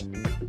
Thank you.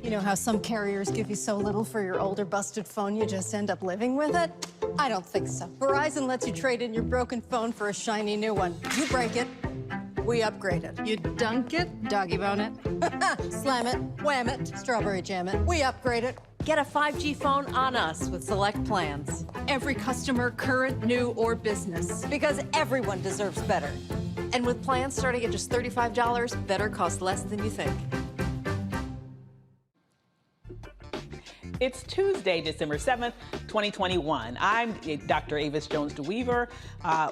You know how some carriers give you so little for your older busted phone you just end up living with it? I don't think so. Verizon lets you trade in your broken phone for a shiny new one. You break it, we upgrade it. You dunk it, doggy bone it. Slam it, wham it, strawberry jam it. We upgrade it. Get a 5G phone on us with select plans. Every customer, current, new, or business. Because everyone deserves better. And with plans starting at just $35, better costs less than you think. It's Tuesday, December 7th, 2021. I'm Dr. Avis Jones-DeWeaver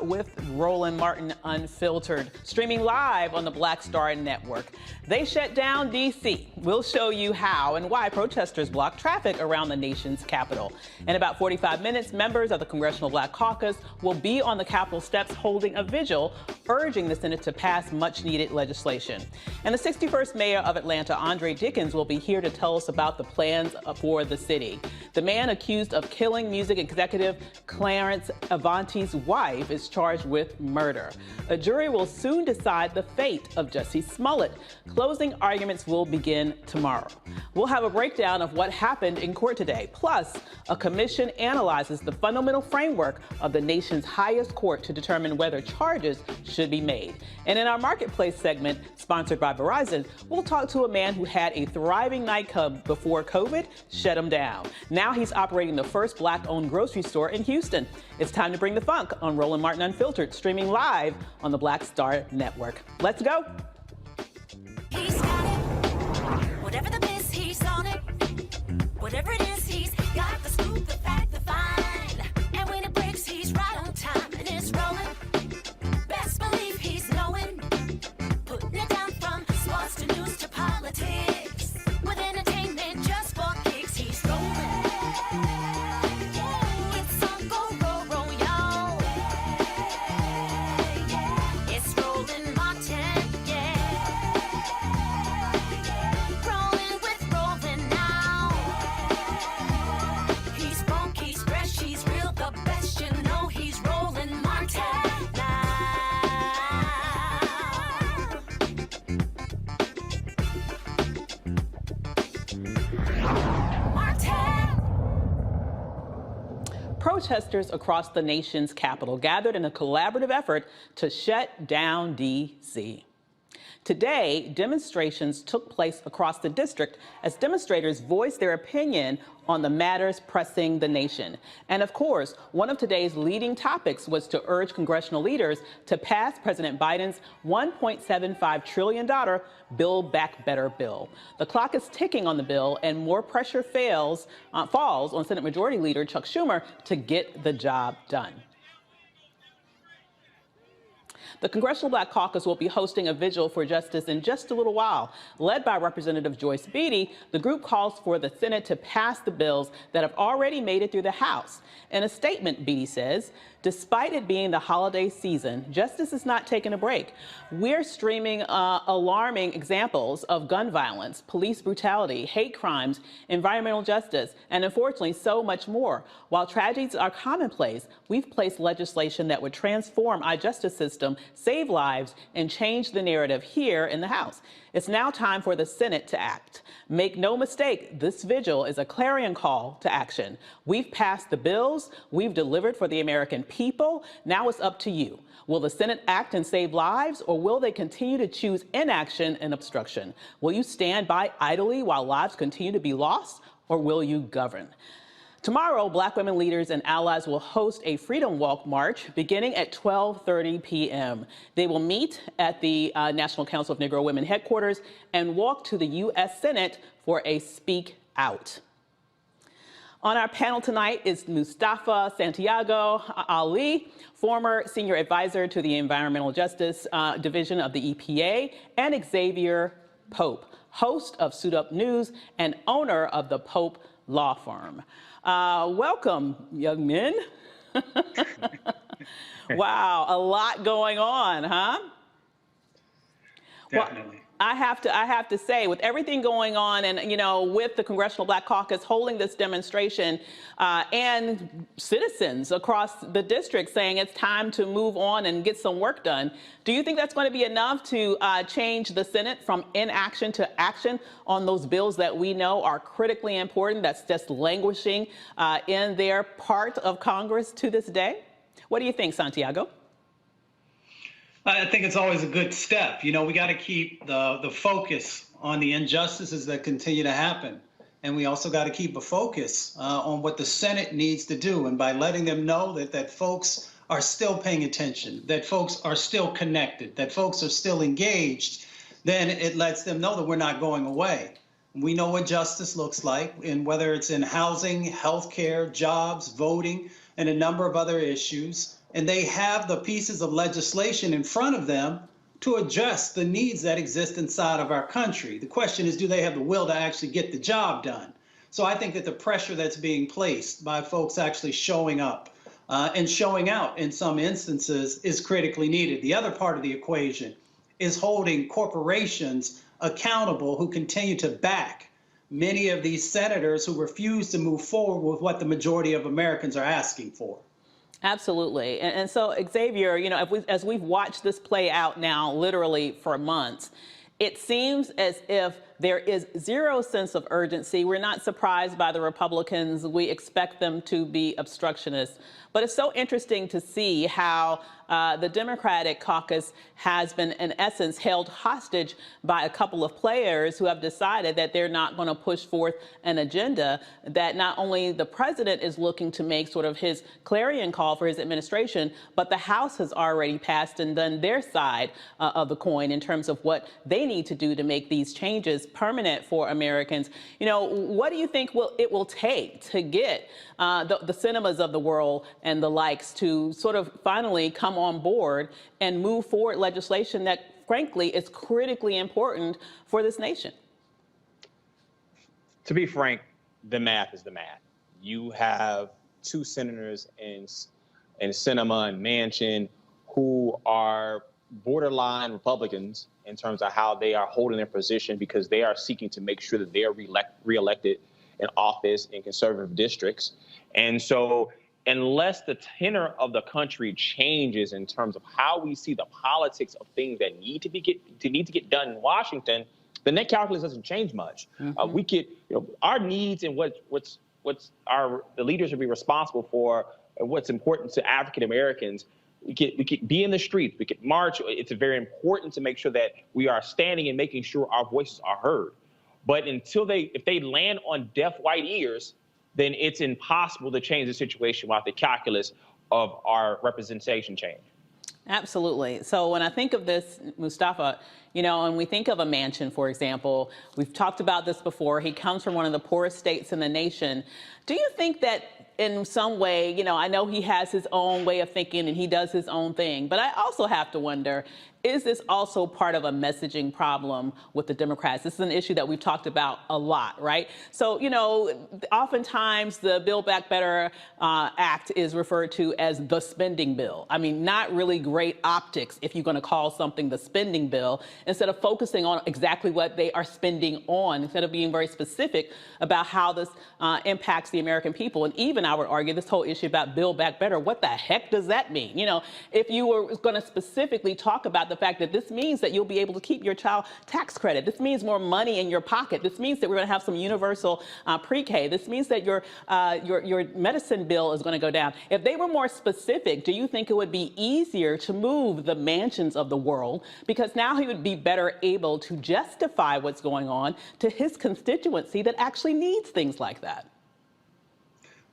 with Roland Martin Unfiltered, streaming live on the Black Star Network. They shut down D.C. We'll show you how and why protesters block traffic around the nation's capital. In about 45 minutes, members of the Congressional Black Caucus will be on the Capitol steps holding a vigil, urging the Senate to pass much-needed legislation. And the 61st mayor of Atlanta, Dickens, will be here to tell us about the plans for the city. The man accused of killing music executive Clarence Avant's wife is charged with murder. A jury will soon decide the fate of Jussie Smollett. Closing arguments will begin tomorrow. We'll have a breakdown of what happened in court today. Plus, a commission analyzes the fundamental framework of the nation's highest court to determine whether charges should be made. And in our Marketplace segment, sponsored by Verizon, we'll talk to a man who had a thriving nightclub before COVID shut him down. Now he's operating the first Black-owned grocery store in Houston. It's time to bring the funk on Roland Martin Unfiltered, streaming live on the Black Star Network. Let's go. He's got it. Whatever the miss, he's on it. Whatever it is, he's got the scoop, the fact, the find. And when it breaks, he's right on time and it's rolling. Best believe he's knowing. Putting it down from sports to news to politics. With entertainment just for kicks, he's rolling. It's on Go Roll, y'all. It's Roland Martin, yeah. Rolling with Roland now. He's funky, he's fresh, he's real, the best, you know he's Roland Martin now. Protesters across the nation's capital gathered in a collaborative effort to shut down D.C. Today, demonstrations took place across the district as demonstrators voiced their opinion on the matters pressing the nation. And of course, one of today's leading topics was to urge congressional leaders to pass President Biden's $1.75 trillion Build Back Better bill. The clock is ticking on the bill, and more pressure falls on Senate Majority Leader Chuck Schumer to get the job done. The Congressional Black Caucus will be hosting a vigil for justice in just a little while. Led by Representative Joyce Beatty, the group calls for the Senate to pass the bills that have already made it through the House. In a statement, Beatty says, despite it being the holiday season, justice is not taking a break. We're streaming alarming examples of gun violence, police brutality, hate crimes, environmental justice, and unfortunately, so much more. While tragedies are commonplace, we've placed legislation that would transform our justice system, save lives, and change the narrative here in the House. It's now time for the Senate to act. Make no mistake, this vigil is a clarion call to action. We've passed the bills, we've delivered for the American people. Now it's up to you. Will the Senate act and save lives, or will they continue to choose inaction and obstruction? Will you stand by idly while lives continue to be lost, or will you govern? Tomorrow, Black women leaders and allies will host a Freedom Walk march beginning at 12:30 p.m. They will meet at the National Council of Negro Women headquarters and walk to the U.S. Senate for a Speak Out. On our panel tonight is Mustafa Santiago Ali, former senior advisor to the Environmental Justice Division of the EPA, and Xavier Pope, host of Suit Up News and owner of the Pope Law Firm. Welcome, young men. Wow, a lot going on, huh? Definitely. I have to say, with everything going on, and with the Congressional Black Caucus holding this demonstration, and citizens across the district saying it's time to move on and get some work done, do you think that's going to be enough to change the Senate from inaction to action on those bills that we know are critically important, that's just languishing in their part of Congress to this day? What do you think, Santiago? I think it's always a good step. We got to keep the focus on the injustices that continue to happen. And we also got to keep a focus on what the Senate needs to do. And by letting them know that folks are still paying attention, that folks are still connected, that folks are still engaged, then it lets them know that we're not going away. We know what justice looks like, and whether it's in housing, healthcare, jobs, voting, and a number of other issues. And they have the pieces of legislation in front of them to address the needs that exist inside of our country. The question is, do they have the will to actually get the job done? So I think that the pressure that's being placed by folks actually showing up and showing out in some instances is critically needed. The other part of the equation is holding corporations accountable who continue to back many of these senators who refuse to move forward with what the majority of Americans are asking for. Absolutely. And so, Xavier, as we've watched this play out now literally for months, it seems as if there is zero sense of urgency. We're not surprised by the Republicans. We expect them to be obstructionists. But it's so interesting to see how the Democratic caucus has been, in essence, held hostage by a couple of players who have decided that they're not going to push forth an agenda that not only the president is looking to make sort of his clarion call for his administration, but the House has already passed and done their side of the coin in terms of what they need to do to make these changes permanent for Americans. What do you think it will take to get the cinemas of the world and the likes to sort of finally come on board and move forward legislation that, frankly, is critically important for this nation? To be frank, the math is the math. You have two senators in Sinema and Manchin who are borderline Republicans in terms of how they are holding their position, because they are seeking to make sure that they are reelected in office in conservative districts. And so unless the tenor of the country changes in terms of how we see the politics of things that need to get done in Washington, the net calculus doesn't change much. Mm-hmm. We could, our needs and what's the leaders should be responsible for, and what's important to African Americans. We could be in the streets, we could march. It's very important to make sure that we are standing and making sure our voices are heard. But if they land on deaf white ears, then it's impossible to change the situation without the calculus of our representation change. Absolutely. So when I think of this, Mustafa, and we think of a Manchin, for example, we've talked about this before. He comes from one of the poorest states in the nation. Do you think that in some way, I know he has his own way of thinking and he does his own thing, but I also have to wonder, is this also part of a messaging problem with the Democrats? This is an issue that we've talked about a lot, right? So, oftentimes the Build Back Better Act is referred to as the spending bill. I mean, not really great optics if you're going to call something the spending bill, instead of focusing on exactly what they are spending on, instead of being very specific about how this impacts the American people. And even, I would argue, this whole issue about Build Back Better, what the heck does that mean? If you were going to specifically talk about the fact that this means that you'll be able to keep your child tax credit. This means more money in your pocket. This means that we're going to have some universal pre-K. This means that your medicine bill is going to go down. If they were more specific, do you think it would be easier to move the Manchins of the world? Because now he would be better able to justify what's going on to his constituency that actually needs things like that.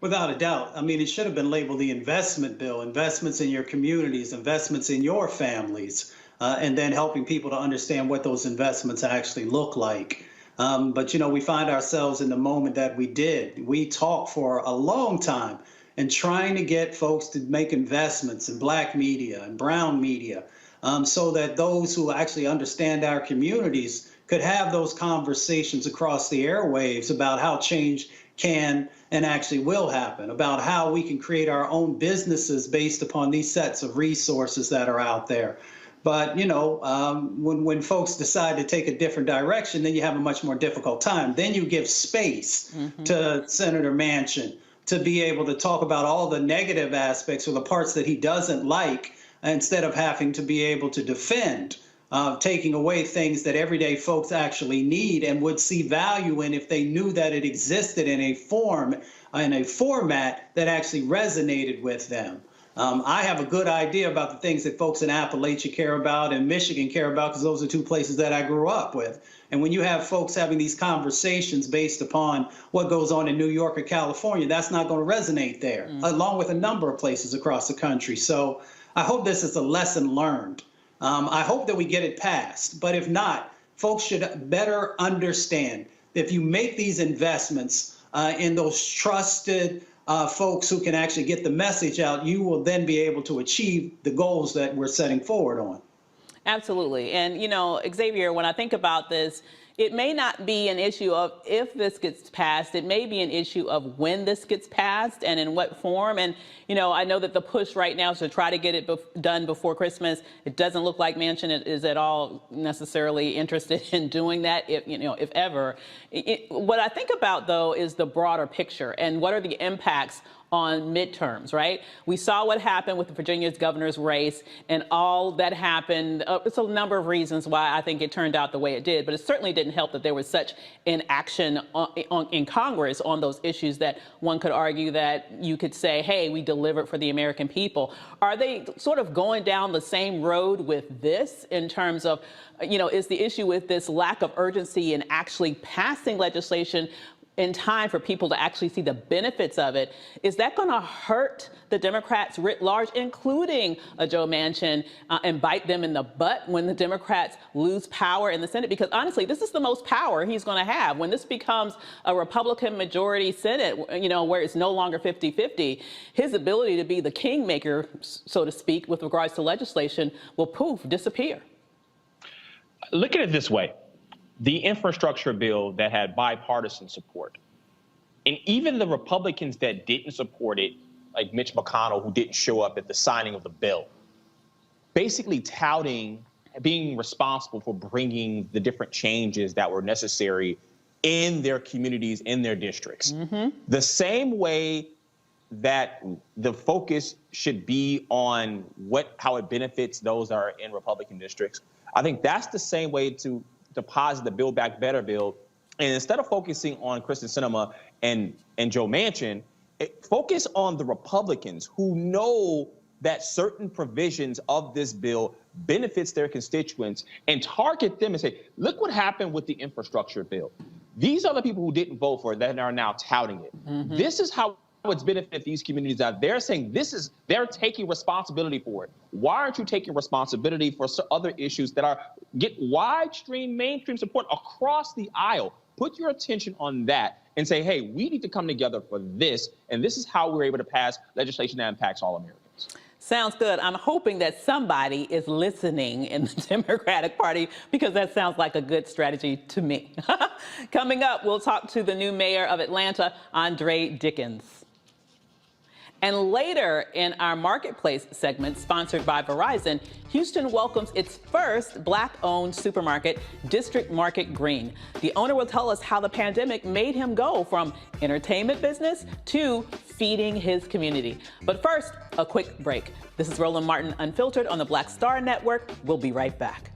Without a doubt. I mean, it should have been labeled the investment bill, investments in your communities, investments in your families, and then helping people to understand what those investments actually look like. But, we find ourselves in the moment that we did. We talked for a long time and trying to get folks to make investments in Black media and brown media, so that those who actually understand our communities could have those conversations across the airwaves about how change can and actually will happen, about how we can create our own businesses based upon these sets of resources that are out there. But, when folks decide to take a different direction, then you have a much more difficult time. Then you give space to Senator Manchin to be able to talk about all the negative aspects or the parts that he doesn't like, instead of having to be able to defend, taking away things that everyday folks actually need and would see value in if they knew that it existed in a format that actually resonated with them. I have a good idea about the things that folks in Appalachia care about and Michigan care about, because those are two places that I grew up with. And when you have folks having these conversations based upon what goes on in New York or California, that's not going to resonate there, along with a number of places across the country. So I hope this is a lesson learned. I hope that we get it passed. But if not, folks should better understand if you make these investments in those trusted folks who can actually get the message out, you will then be able to achieve the goals that we're setting forward on. Absolutely. And, Xavier, when I think about this, it may not be an issue of if this gets passed. It may be an issue of when this gets passed and in what form. And, I know that the push right now is to try to get it done before Christmas. It doesn't look like Manchin is at all necessarily interested in doing that, if ever. What I think about, though, is the broader picture and what are the impacts on midterms, right? We saw what happened with Virginia's governor's race and all that happened. It's a number of reasons why I think it turned out the way it did, but it certainly didn't help that there was such inaction in Congress on those issues that one could argue that you could say, hey, we delivered for the American people. Are they sort of going down the same road with this in terms of, is the issue with this lack of urgency in actually passing legislation in time for people to actually see the benefits of it? Is that going to hurt the Democrats writ large, including Joe Manchin, and bite them in the butt when the Democrats lose power in the Senate? Because honestly, this is the most power he's going to have. When this becomes a Republican majority Senate, where it's no longer 50-50, his ability to be the kingmaker, so to speak, with regards to legislation will disappear. Look at it this way. The infrastructure bill that had bipartisan support, and even the Republicans that didn't support it, like Mitch McConnell, who didn't show up at the signing of the bill, basically touting being responsible for bringing the different changes that were necessary in their communities, in their districts. The same way that the focus should be on how it benefits those that are in Republican districts. I think that's the same way to deposit the Build Back Better bill. And instead of focusing on Kristen Sinema and Joe Manchin, focus on the Republicans who know that certain provisions of this bill benefits their constituents, and target them and say, look what happened with the infrastructure bill. These are the people who didn't vote for it that are now touting it. This is how it's benefited these communities out. They're saying they're taking responsibility for it. Why aren't you taking responsibility for other issues that get mainstream support across the aisle? Put your attention on that and say, hey, we need to come together for this, and this is how we're able to pass legislation that impacts all Americans. Sounds good. I'm hoping that somebody is listening in the Democratic Party, because that sounds like a good strategy to me. Coming up, we'll talk to the new mayor of Atlanta, Andre Dickens. And later in our Marketplace segment, sponsored by Verizon, Houston welcomes its first Black-owned supermarket, District Market Green. The owner will tell us how the pandemic made him go from entertainment business to feeding his community. But first, a quick break. This is Roland Martin Unfiltered on the Black Star Network. We'll be right back.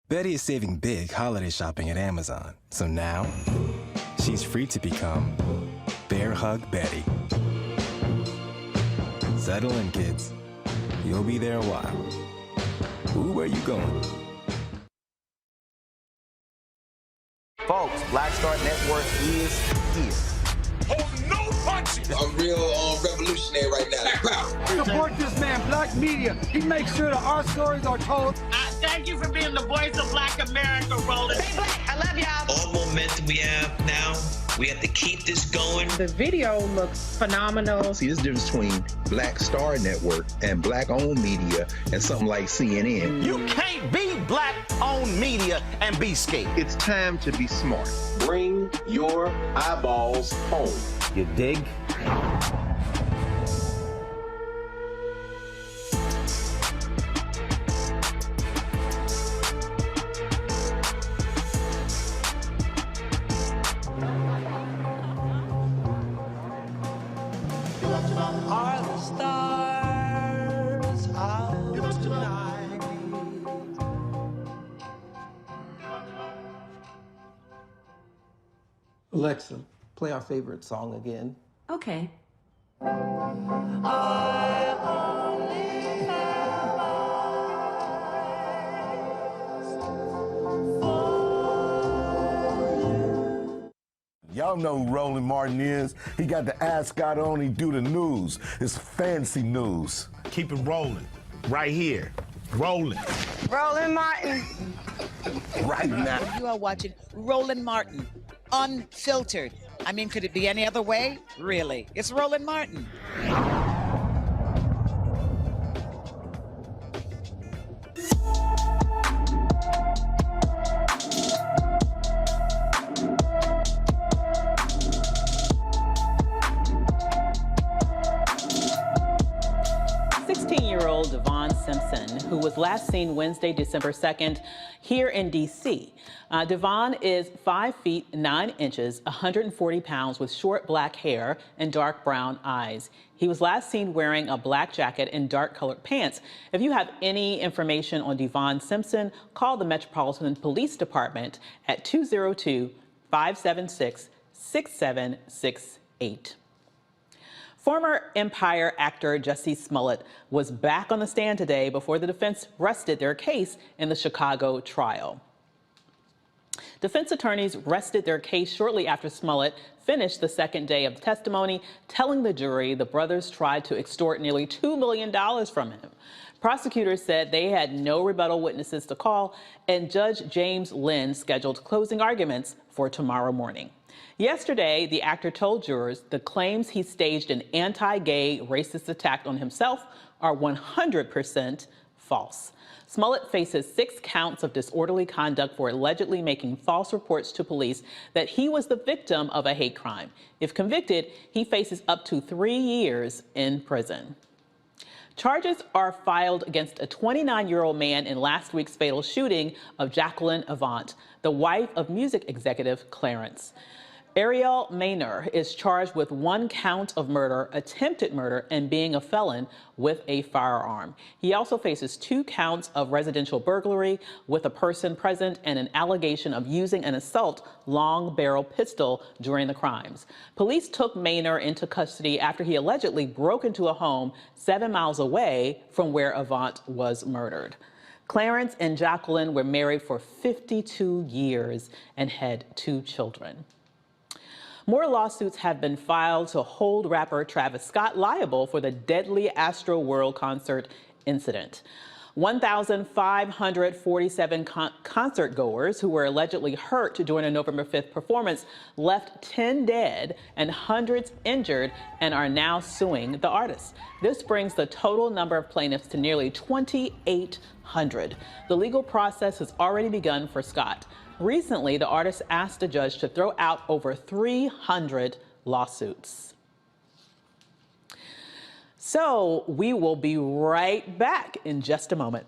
Betty is saving big holiday shopping at Amazon. So now, she's free to become Bear Hug Betty. Settle in, kids. You'll be there a while. Ooh, where you going? Folks, Black Star Network is here. Oh, no punches! I'm real revolutionary right now. Support this man, Black Media. He makes sure that our stories are told. Thank you for being the voice of Black America, Roland. Stay black. I love y'all. All momentum we have now, we have to keep this going. The video looks phenomenal. See, this difference between Black Star Network and black-owned media and something like CNN. You can't be black-owned media and be scared. It's time to be smart. Bring your eyeballs home. You dig? Are the stars out tonight? Alexa, play our favorite song again. Okay. Y'all know who Roland Martin is. He got the ascot on, he do the news. It's fancy news. Keep it rolling. Right here. Rolling. Roland Martin. Right now. You are watching Roland Martin, unfiltered. I mean, could it be any other way? Really? It's Roland Martin. 16-year-old Devon Simpson, who was last seen Wednesday, December 2nd, here in D.C. Devon is 5 feet 9 inches, 140 pounds, with short black hair and dark brown eyes. He was last seen wearing a black jacket and dark-colored pants. If you have any information on Devon Simpson, call the Metropolitan Police Department at 202-576-6768. Former Empire actor Jussie Smollett was back on the stand today before the defense rested their case in the Chicago trial. Defense attorneys rested their case shortly after Smollett finished the second day of the testimony, telling the jury the brothers tried to extort nearly $2 million from him. Prosecutors said they had no rebuttal witnesses to call, and Judge James Lynn scheduled closing arguments for tomorrow morning. Yesterday, the actor told jurors the claims he staged an anti-gay racist attack on himself are 100% false. Smollett faces 6 counts of disorderly conduct for allegedly making false reports to police that he was the victim of a hate crime. If convicted, he faces up to 3 years in prison. Charges are filed against a 29-year-old man in last week's fatal shooting of Jacqueline Avant, the wife of music executive Clarence. Ariel Maynor is charged with 1 count of murder, attempted murder, and being a felon with a firearm. He also faces 2 counts of residential burglary with a person present and an allegation of using an assault long-barrel pistol during the crimes. Police took Maynor into custody after he allegedly broke into a home 7 miles away from where Avant was murdered. Clarence and Jacqueline were married for 52 years and had 2 children. More lawsuits have been filed to hold rapper Travis Scott liable for the deadly Astro World concert incident. 1,547 concert goers who were allegedly hurt during a November 5th performance left 10 dead and hundreds injured and are now suing the artist. This brings the total number of plaintiffs to nearly 2,800. The legal process has already begun for Scott. Recently, the artist asked a judge to throw out over 300 lawsuits. So we will be right back in just a moment.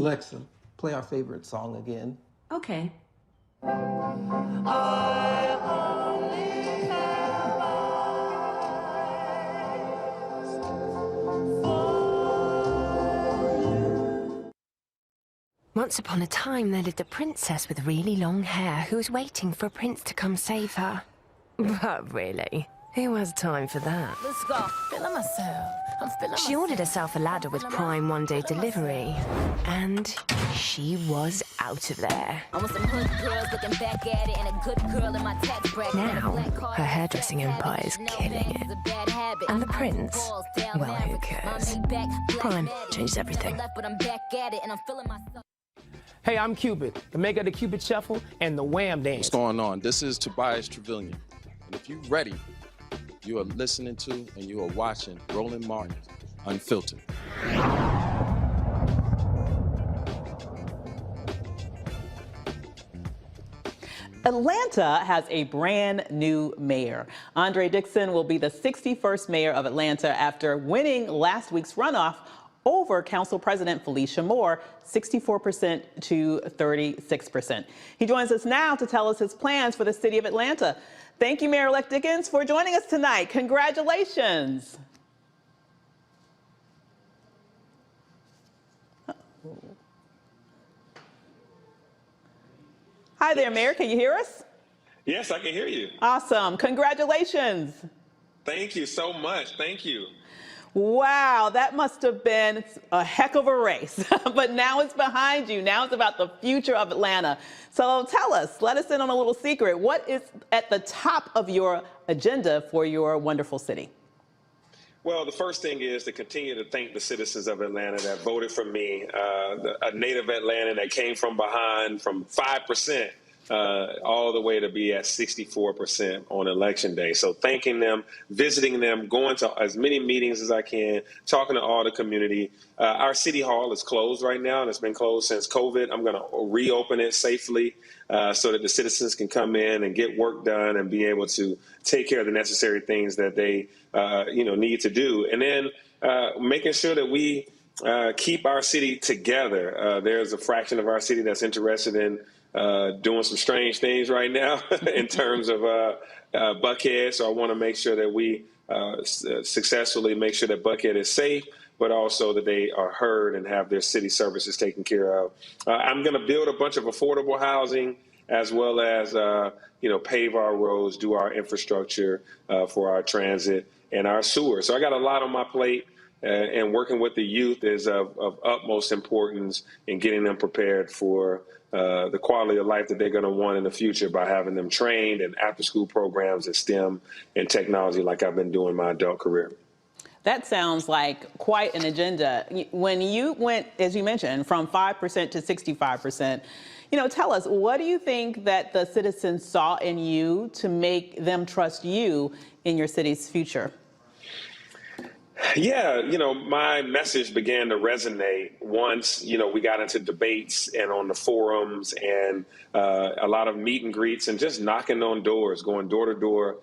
Alexa, play our favorite song again. Okay. Once upon a time, there lived a princess with really long hair who was waiting for a prince to come save her. But really, who has time for that? Let's go. Feeling myself. I'm feeling She ordered herself a ladder with Prime one-day delivery, and she was out of there. I want some hood girls looking back at it and a good girl in my tax bracket. Now, her hairdressing empire is killing it. And the prince? Well, who cares? Prime changed everything. But I'm back at it and I'm feeling myself. Hey, I'm Cupid, the maker of the Cupid Shuffle and the Wham Dance. What's going on? This is Tobias Trevelyan. And if you're ready, you are listening to and you are watching Roland Martin Unfiltered. Atlanta has a brand new mayor. Andre Dixon will be the 61st mayor of Atlanta after winning last week's runoff over Council President Felicia Moore, 64% to 36%. He joins us now to tell us his plans for the city of Atlanta. Thank you, Mayor-elect Dickens, for joining us tonight. Congratulations. Hi there, Mayor. Can you hear us? Yes, I can hear you. Awesome. Congratulations. Thank you so much. Thank you. Wow, that must have been a heck of a race. But now it's behind you. Now it's about the future of Atlanta. So tell us, let us in on a little secret. What is at the top of your agenda for your wonderful city? Well, the first thing is to continue to thank the citizens of Atlanta that voted for me, a native Atlantan that came from behind from 5%. All the way to be at 64% on election day. So thanking them, visiting them, going to as many meetings as I can, talking to all the community. Our city hall is closed right now, and it's been closed since COVID. I'm going to reopen it safely so that the citizens can come in and get work done and be able to take care of the necessary things that they need to do. And then making sure that we keep our city together. There's a fraction of our city that's interested in doing some strange things right now in terms of Buckhead. So I want to make sure that we successfully make sure that Buckhead is safe, but also that they are heard and have their city services taken care of. I'm going to build a bunch of affordable housing as well as, pave our roads, do our infrastructure for our transit and our sewer. So I got a lot on my plate. And working with the youth is of utmost importance in getting them prepared for the quality of life that they're going to want in the future by having them trained in after-school programs in STEM and technology like I've been doing my adult career. That sounds like quite an agenda. When you went, as you mentioned, from 5% to 65%, tell us, what do you think that the citizens saw in you to make them trust you in your city's future? Yeah, my message began to resonate once, we got into debates and on the forums and a lot of meet and greets and just knocking on doors, going door to door,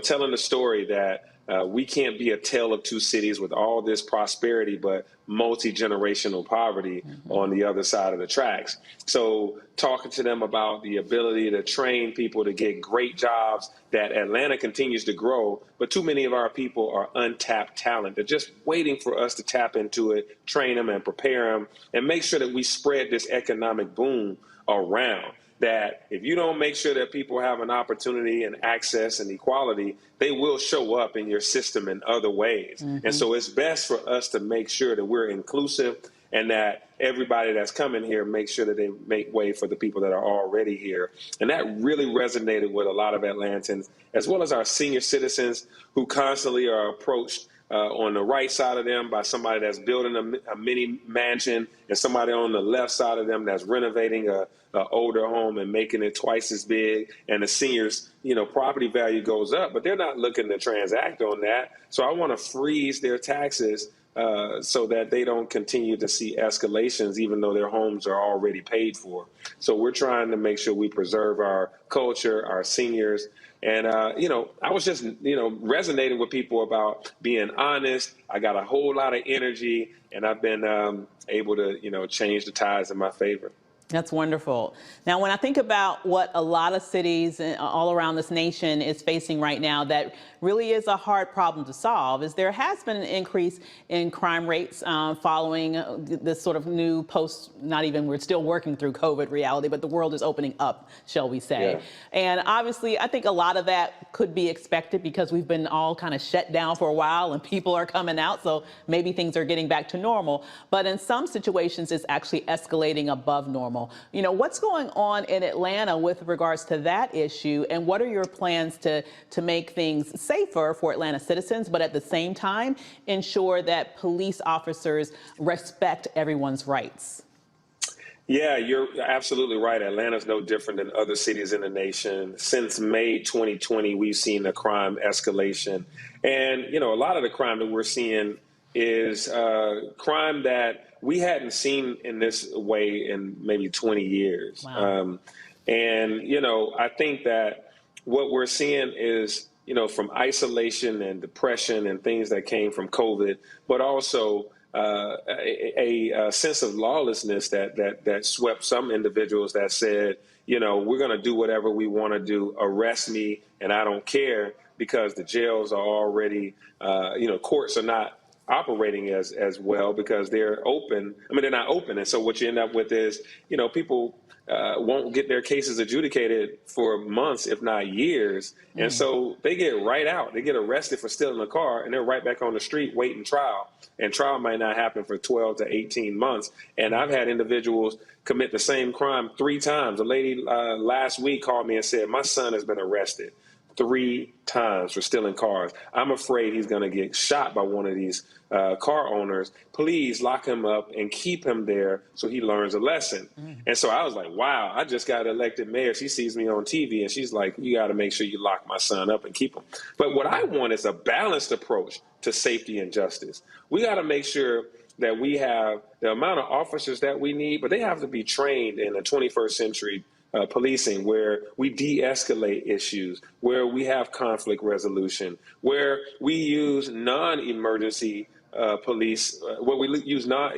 telling the story that we can't be a tale of two cities with all this prosperity, but multi-generational poverty on the other side of the tracks. So talking to them about the ability to train people to get great jobs, that Atlanta continues to grow, but too many of our people are untapped talent. They're just waiting for us to tap into it, train them and prepare them, and make sure that we spread this economic boom around. That if you don't make sure that people have an opportunity and access and equality, they will show up in your system in other ways. And so it's best for us to make sure that we're inclusive and that everybody that's coming here makes sure that they make way for the people that are already here. And that really resonated with a lot of Atlantans, as well as our senior citizens who constantly are approached on the right side of them by somebody that's building a mini mansion and somebody on the left side of them that's renovating a older home and making it twice as big, and the seniors, property value goes up, but they're not looking to transact on that. So I want to freeze their taxes so that they don't continue to see escalations, even though their homes are already paid for. So we're trying to make sure we preserve our culture, our seniors. And, I was just, resonating with people about being honest. I got a whole lot of energy and I've been able to, change the tides in my favor. That's wonderful. Now, when I think about what a lot of cities all around this nation is facing right now, that really is a hard problem to solve, is there has been an increase in crime rates following this sort of new we're still working through COVID reality, but the world is opening up, shall we say. Yeah. And obviously, I think a lot of that could be expected because we've been all kind of shut down for a while and people are coming out, so maybe things are getting back to normal. But in some situations, it's actually escalating above normal. What's going on in Atlanta with regards to that issue, and what are your plans to make things safer for Atlanta citizens, but at the same time ensure that police officers respect everyone's rights? Yeah, you're absolutely right. Atlanta's no different than other cities in the nation. Since May 2020, we've seen a crime escalation. And, a lot of the crime that we're seeing is crime that we hadn't seen in this way in maybe 20 years. Wow. I think that what we're seeing is, from isolation and depression and things that came from COVID, but also a sense of lawlessness that swept some individuals that said, we're going to do whatever we want to do, arrest me, and I don't care, because the jails are already, courts are not operating as well because they're open. They're not open. And so what you end up with is, people won't get their cases adjudicated for months, if not years. And so they get right out. They get arrested for stealing a car and they're right back on the street waiting trial. And trial might not happen for 12 to 18 months. And I've had individuals commit the same crime 3 times. A lady last week called me and said, my son has been arrested 3 times for stealing cars. I'm afraid he's going to get shot by one of these car owners. Please lock him up and keep him there so he learns a lesson. And so I was like, wow, I just got elected mayor. She sees me on TV and she's like, you got to make sure you lock my son up and keep him. But what I want is a balanced approach to safety and justice. We got to make sure that we have the amount of officers that we need, but they have to be trained in the 21st century policing, where we de-escalate issues, where we have conflict resolution, where we use non-emergency police, where we use not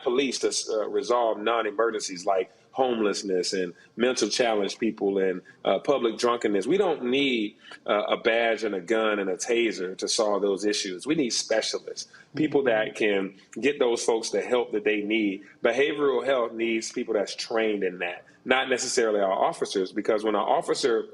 police to resolve non-emergencies like homelessness and mental challenged people and public drunkenness. We don't need a badge and a gun and a taser to solve those issues. We need specialists, people that can get those folks the help that they need. Behavioral health needs people that's trained in that, not necessarily our officers, because when an officer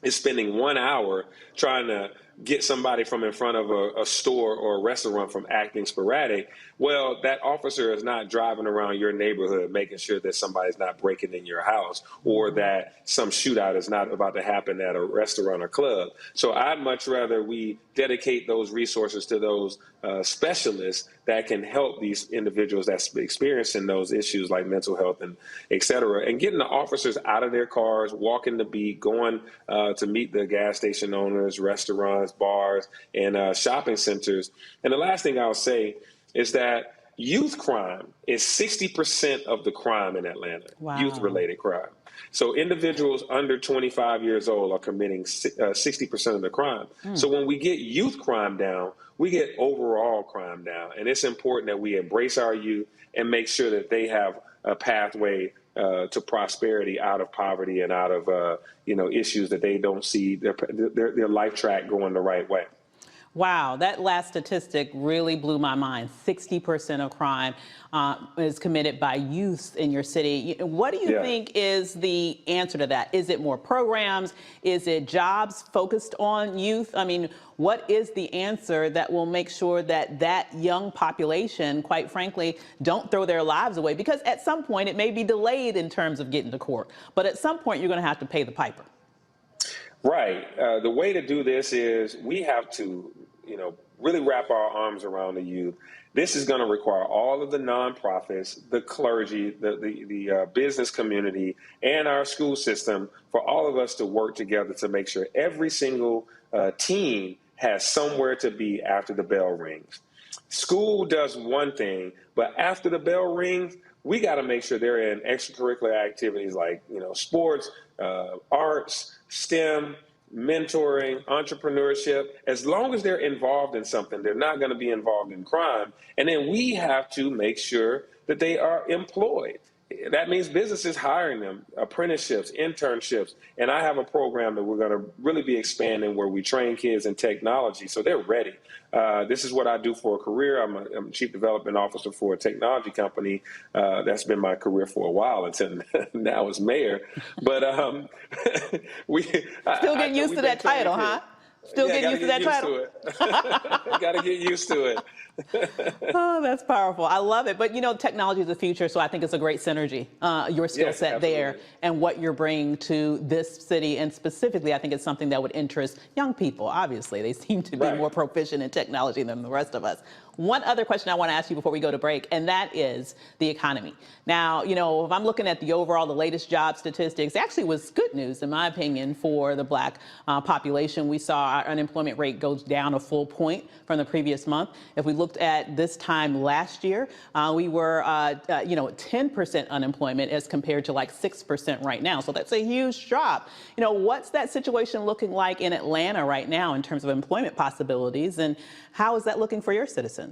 is spending 1 hour trying to get somebody from in front of a store or a restaurant from acting sporadic, well, that officer is not driving around your neighborhood making sure that somebody's not breaking in your house or that some shootout is not about to happen at a restaurant or club. So I'd much rather we dedicate those resources to those specialists that can help these individuals that's experiencing those issues like mental health and et cetera, and getting the officers out of their cars, walking the beat, going to meet the gas station owners, restaurants, bars, and shopping centers. And the last thing I'll say is that youth crime is 60% of the crime in Atlanta, youth-related crime. So individuals under 25 years old are committing 60% of the crime. So when we get youth crime down, we get overall crime down. And it's important that we embrace our youth and make sure that they have a pathway to prosperity out of poverty and out of issues that they don't see their life track going the right way. Wow, that last statistic really blew my mind. 60% of crime is committed by youth in your city. What do you think is the answer to that? Is it more programs? Is it jobs focused on youth? What is the answer that will make sure that that young population, quite frankly, don't throw their lives away? Because at some point it may be delayed in terms of getting to court, but at some point you're going to have to pay the piper. Right. The way to do this is we have to, really wrap our arms around the youth. This is going to require all of the nonprofits, the clergy, the business community, and our school system for all of us to work together to make sure every single teen has somewhere to be after the bell rings. School does one thing, but after the bell rings, we got to make sure they're in extracurricular activities like, sports, arts, STEM, mentoring, entrepreneurship. As long as they're involved in something, they're not going to be involved in crime. And then we have to make sure that they are employed. That means businesses hiring them, apprenticeships, internships. And I have a program that we're going to really be expanding where we train kids in technology so they're ready. This is what I do for a career. I'm a chief development officer for a technology company. That's been my career for a while until now as mayor. But still getting used to that title, huh? Still getting used to that title. Got to get used to it. Oh, that's powerful. I love it. But, you know, technology is the future, so I think it's a great synergy, your skill set there and what you're bringing to this city. And specifically, I think it's something that would interest young people. Obviously, they seem to be more proficient in technology than the rest of us. One other question I want to ask you before we go to break, and that is the economy. Now, you know, if I'm looking at the latest job statistics, actually was good news, in my opinion, for the Black population. We saw our unemployment rate goes down a full point from the previous month. If we looked at this time last year, we were, 10% unemployment as compared to like 6% right now. So that's a huge drop. You know, what's that situation looking like in Atlanta right now in terms of employment possibilities, and how is that looking for your citizens?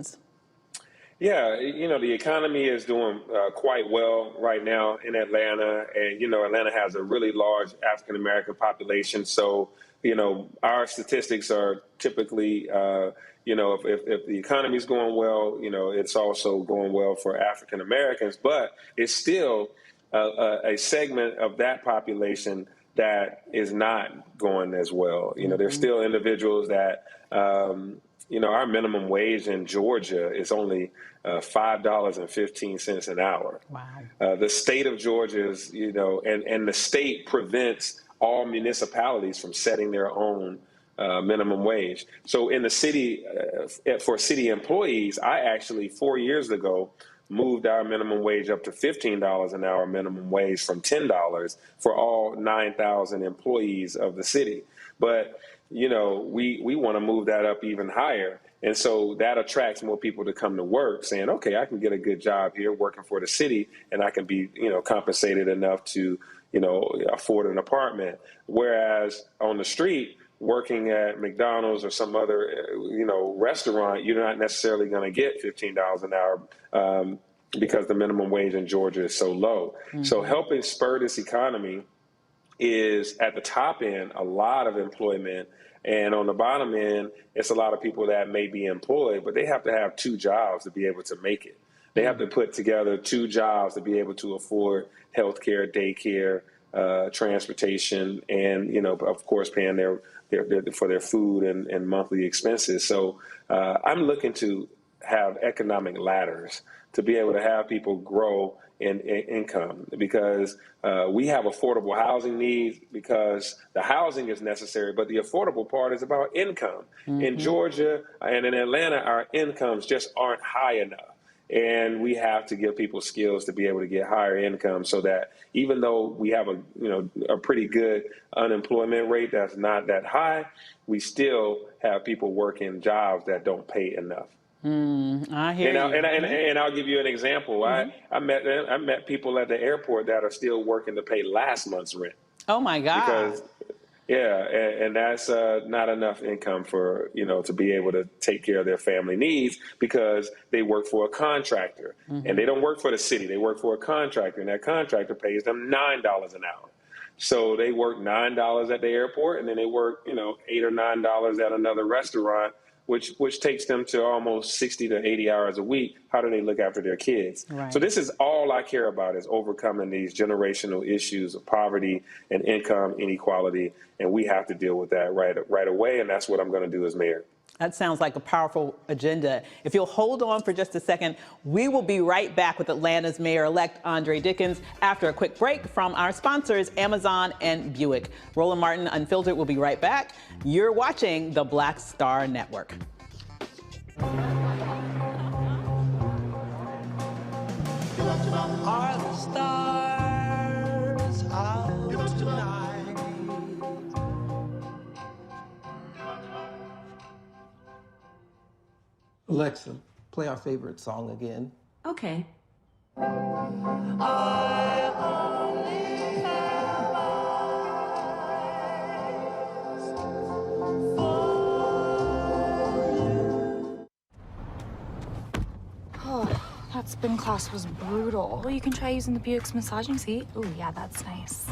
Yeah, you know, the economy is doing quite well right now in Atlanta. And, you know, Atlanta has a really large African-American population. So, you know, our statistics are typically, if the economy is going well, you know, it's also going well for African-Americans. But it's still a segment of that population that is not going as well. You know, there's still individuals that, our minimum wage in Georgia is only $5.15 an hour. Wow. The state of Georgia is, and the state prevents all municipalities from setting their own minimum wage. So in the city, for city employees, I actually 4 years ago moved our minimum wage up to $15 an hour minimum wage from $10 for all 9,000 employees of the city. But we want to move that up even higher. And so that attracts more people to come to work saying, okay, I can get a good job here working for the city and I can be, compensated enough to, afford an apartment. Whereas on the street, working at McDonald's or some other, restaurant, you're not necessarily going to get $15 an hour because the minimum wage in Georgia is so low. So helping spur this economy is at the top end, a lot of employment. And on the bottom end, it's a lot of people that may be employed, but they have to have 2 jobs to be able to make it. They have to put together 2 jobs to be able to afford healthcare, daycare, transportation, and, of course, paying for their food and monthly expenses. So I'm looking to have economic ladders to be able to have people grow in income, because we have affordable housing needs, because the housing is necessary, but the affordable part is about income. In Georgia and in Atlanta, our incomes just aren't high enough. And we have to give people skills to be able to get higher income, so that even though we have a pretty good unemployment rate that's not that high, we still have people working jobs that don't pay enough. I hear you. And I'll give you an example. I met people at the airport that are still working to pay last month's rent. Oh my God! And that's not enough income for to be able to take care of their family needs, because they work for a contractor and they don't work for the city. They work for a contractor, and that contractor pays them $9 an hour. So they work $9 at the airport, and then they work $8 or $9 at another restaurant, which takes them to almost 60 to 80 hours a week. How do they look after their kids? Right. So this is all I care about, is overcoming these generational issues of poverty and income inequality. And we have to deal with that right away. And that's what I'm going to do as mayor. That sounds like a powerful agenda. If you'll hold on for just a second, we will be right back with Atlanta's mayor-elect Andre Dickens after a quick break from our sponsors, Amazon and Buick. Roland Martin Unfiltered will be right back. You're watching the Black Star Network. Are the stars out tonight? Alexa, play our favorite song again. Okay. I only have eyes That spin class was brutal. Well, you can try using the Buick's massaging seat. Ooh, yeah, that's nice.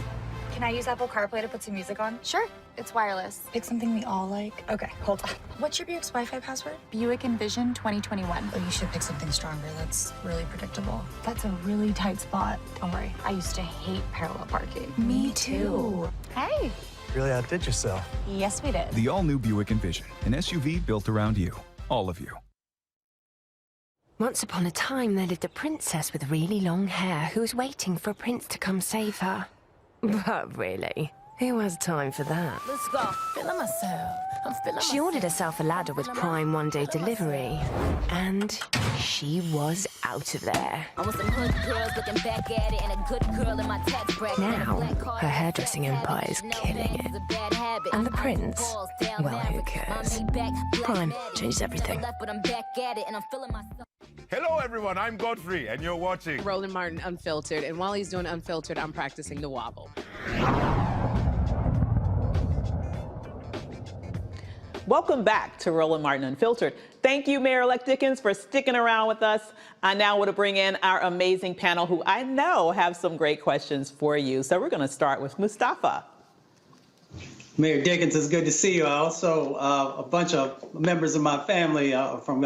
Can I use Apple CarPlay to put some music on? Sure, it's wireless. Pick something we all like. Okay, hold on. What's your Buick's Wi-Fi password? Buick Envision 2021. Oh, you should pick something stronger. That's really predictable. That's a really tight spot. Don't worry, I used to hate parallel parking. Me too. Hey. Really outdid yourself. Yes, we did. The all-new Buick Envision, an SUV built around you, all of you. Once upon a time, there lived a princess with really long hair who was waiting for a prince to come save her. But really, who has time for that? Let's go. Feeling myself. I'm feeling She ordered herself a ladder with Prime one-day delivery, and she was out of there. I want some hood girls looking back at it and a good girl in my tax bracket. Now, her hairdressing empire is killing it. And the prince? Well, who cares? Prime changes everything. Hello, everyone. I'm Godfrey, and you're watching Roland Martin Unfiltered. And while he's doing Unfiltered, I'm practicing the wobble. Welcome back to Roland Martin Unfiltered. Thank you, Mayor-elect Dickens, for sticking around with us. I now want to bring in our amazing panel, who I know have some great questions for you. So we're going to start with Mustafa. Mayor Dickens, it's good to see you. I also, a bunch of members of my family from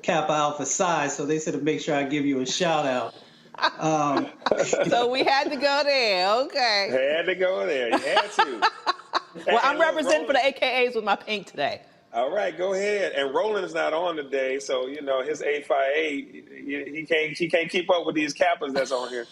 Kappa Alpha Psi, so they said to make sure I give you a shout out. So we had to go there, okay. Had to go there, you had to. Well, I'm representing for the AKAs with my pink today. All right, go ahead. And Roland's not on today, so you know his A5A, he can't keep up with these Kappas that's on here.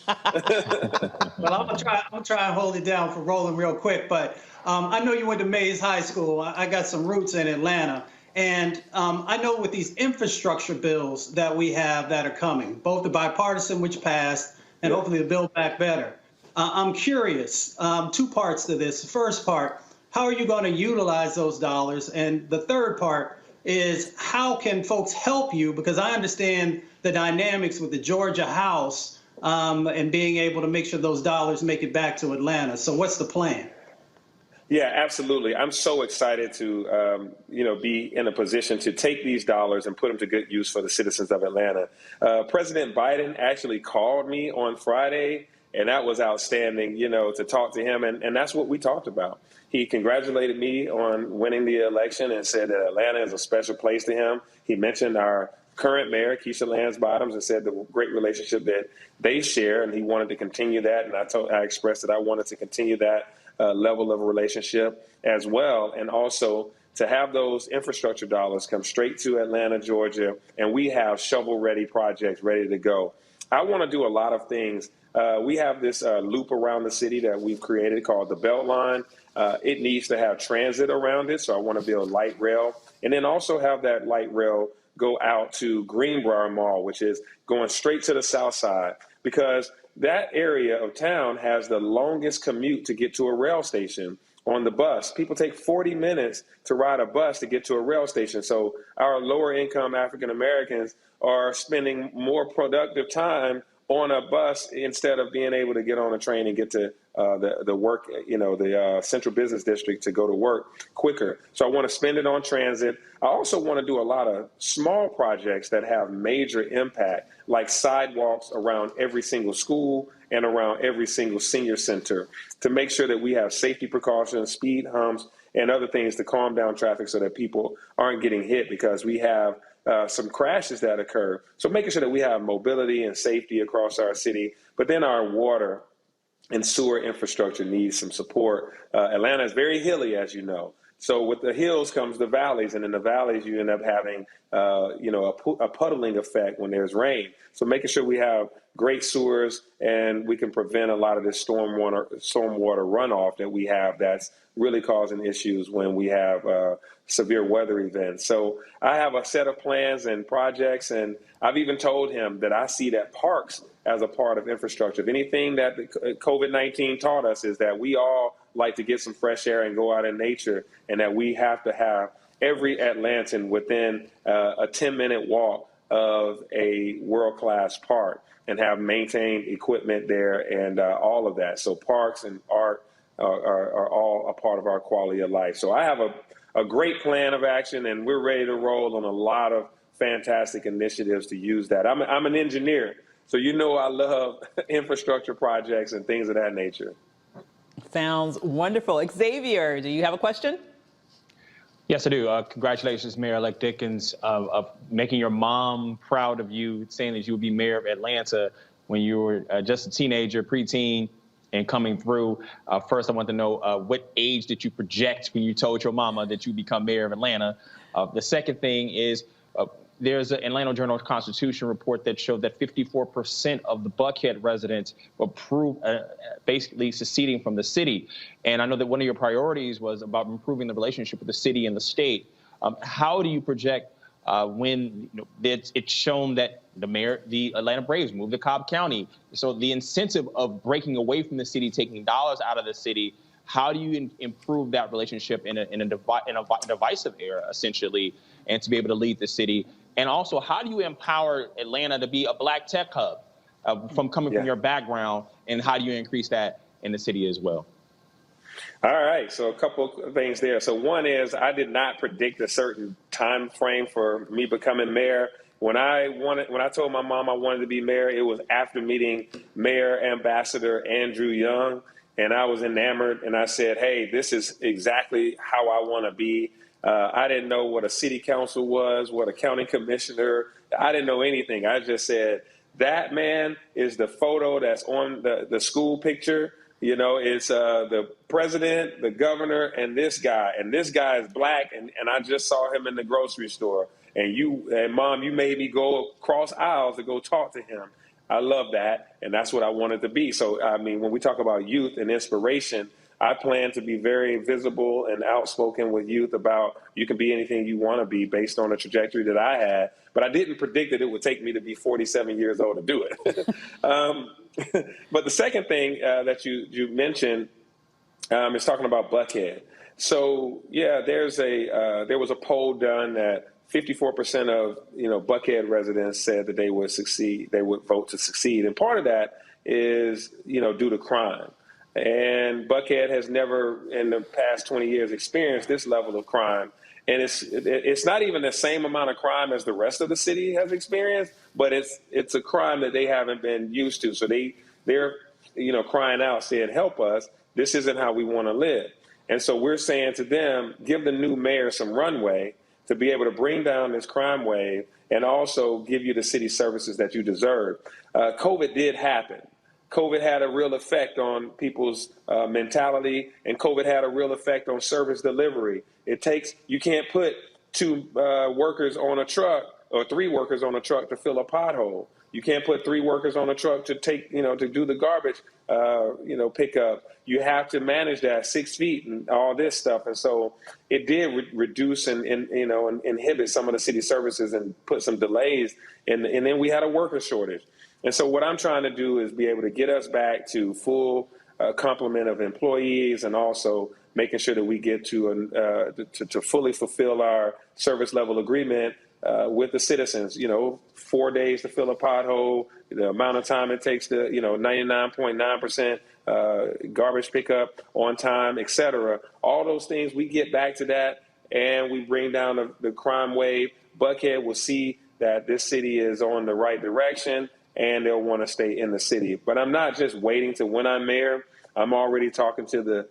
Well, I'm gonna try and hold it down for Roland real quick. But I know you went to Mays High School. I got some roots in Atlanta, and I know with these infrastructure bills that we have that are coming, both the bipartisan, which passed, and hopefully the Build Back Better. I'm curious. Two parts to this. The first part. How are you going to utilize those dollars? And the third part is how can folks help you? Because I understand the dynamics with the Georgia House and being able to make sure those dollars make it back to Atlanta. So what's the plan? Yeah, absolutely. I'm so excited to, be in a position to take these dollars and put them to good use for the citizens of Atlanta. President Biden actually called me on Friday, and that was outstanding, to talk to him. And that's what we talked about. He congratulated me on winning the election and said that Atlanta is a special place to him. He mentioned our current mayor, Keisha Lance Bottoms, and said the great relationship that they share, and he wanted to continue that. And I expressed that I wanted to continue that level of a relationship as well, and also to have those infrastructure dollars come straight to Atlanta, Georgia, and we have shovel-ready projects ready to go. I want to do a lot of things. We have this loop around the city that we've created called the Beltline. It needs to have transit around it, so I want to build light rail, and then also have that light rail go out to Greenbrier Mall, which is going straight to the south side, because that area of town has the longest commute to get to a rail station on the bus. People take 40 minutes to ride a bus to get to a rail station. So our lower income African Americans are spending more productive time on a bus instead of being able to get on a train and get to the work, the central business district to go to work quicker. So I want to spend it on transit. I also want to do a lot of small projects that have major impact, like sidewalks around every single school and around every single senior center, to make sure that we have safety precautions, speed humps, and other things to calm down traffic so that people aren't getting hit, because we have some crashes that occur. So making sure that we have mobility and safety across our city, but then our water and sewer infrastructure needs some support. Atlanta is very hilly, as you know. So with the hills comes the valleys, and in the valleys you end up having, a puddling effect when there's rain. So making sure we have great sewers and we can prevent a lot of this stormwater runoff that we have that's really causing issues when we have severe weather events. So I have a set of plans and projects, and I've even told him that I see that parks as a part of infrastructure. If anything that COVID-19 taught us is that we all like to get some fresh air and go out in nature, and that we have to have every Atlantan within a 10-minute walk of a world-class park and have maintained equipment there and all of that. So parks and art are all a part of our quality of life. So I have a great plan of action, and we're ready to roll on a lot of fantastic initiatives to use that. I'm an engineer, so you know I love infrastructure projects and things of that nature. Sounds wonderful. Xavier, do you have a question? Yes, I do. Congratulations, Mayor-elect Dickens, of making your mom proud of you, saying that you would be mayor of Atlanta when you were just a teenager, preteen, and coming through. First, I want to know what age did you project when you told your mama that you'd become mayor of Atlanta? The second thing is there's an Atlanta Journal-Constitution report that showed that 54% of the Buckhead residents approved basically seceding from the city. And I know that one of your priorities was about improving the relationship with the city and the state. How do you project when it's shown that the Atlanta Braves moved to Cobb County? So the incentive of breaking away from the city, taking dollars out of the city, how do you improve that relationship in a divisive era, essentially, and to be able to lead the city? And also, how do you empower Atlanta to be a black tech hub from your background, and how do you increase that in the city as well? All right, so a couple of things there. So one is I did not predict a certain time frame for me becoming mayor. When I told my mom I wanted to be mayor, it was after meeting Mayor Ambassador Andrew Young, and I was enamored, and I said, hey, this is exactly how I want to be. I didn't know what a city council was, what a county commissioner. I didn't know anything. I just said, that man is the photo that's on the school picture. You know, it's the president, the governor, and this guy. And this guy is black, and I just saw him in the grocery store. And Mom, you made me go across aisles to go talk to him. I love that, and that's what I wanted to be. So, I mean, when we talk about youth and inspiration, I plan to be very visible and outspoken with youth about you can be anything you want to be based on the trajectory that I had. But I didn't predict that it would take me to be 47 years old to do it. But the second thing that you mentioned is talking about Buckhead. So, yeah, there was a poll done that 54% of Buckhead residents said that they would vote to succeed. And part of that is due to crime. And Buckhead has never, in the past 20 years, experienced this level of crime. And it's not even the same amount of crime as the rest of the city has experienced, but it's a crime that they haven't been used to. So they're crying out, saying, help us. This isn't how we want to live. And so we're saying to them, give the new mayor some runway to be able to bring down this crime wave and also give you the city services that you deserve. COVID did happen. COVID had a real effect on people's mentality, and COVID had a real effect on service delivery. You can't put 2 workers on a truck or 3 workers on a truck to fill a pothole. You can't put 3 workers on a truck to to do the garbage, pickup. You have to manage that 6 feet and all this stuff. And so it did reduce and inhibit some of the city services and put some delays. And then we had a worker shortage. And so what I'm trying to do is be able to get us back to full complement of employees, and also making sure that we get to fully fulfill our service level agreement with the citizens. 4 days to fill a pothole, the amount of time it takes to 99.9% garbage pickup on time, et cetera. All those things, we get back to that, and we bring down the crime wave. Buckhead will see that this city is on the right direction, and they'll want to stay in the city. But I'm not just waiting to when I'm mayor. I'm already talking to the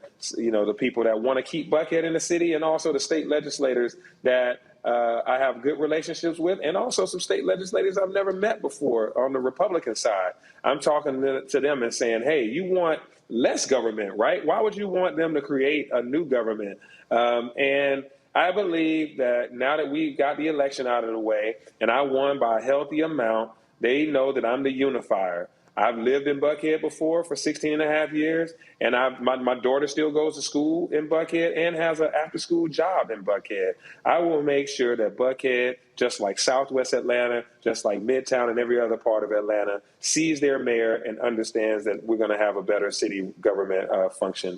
people that want to keep Buckhead in the city, and also the state legislators that I have good relationships with, and also some state legislators I've never met before on the Republican side. I'm talking to them and saying, hey, you want less government, right? Why would you want them to create a new government? And I believe that now that we've got the election out of the way, and I won by a healthy amount, they know that I'm the unifier. I've lived in Buckhead before for 16 and a half years, and my daughter still goes to school in Buckhead and has an after-school job in Buckhead. I will make sure that Buckhead, just like Southwest Atlanta, just like Midtown and every other part of Atlanta, sees their mayor and understands that we're going to have a better city government function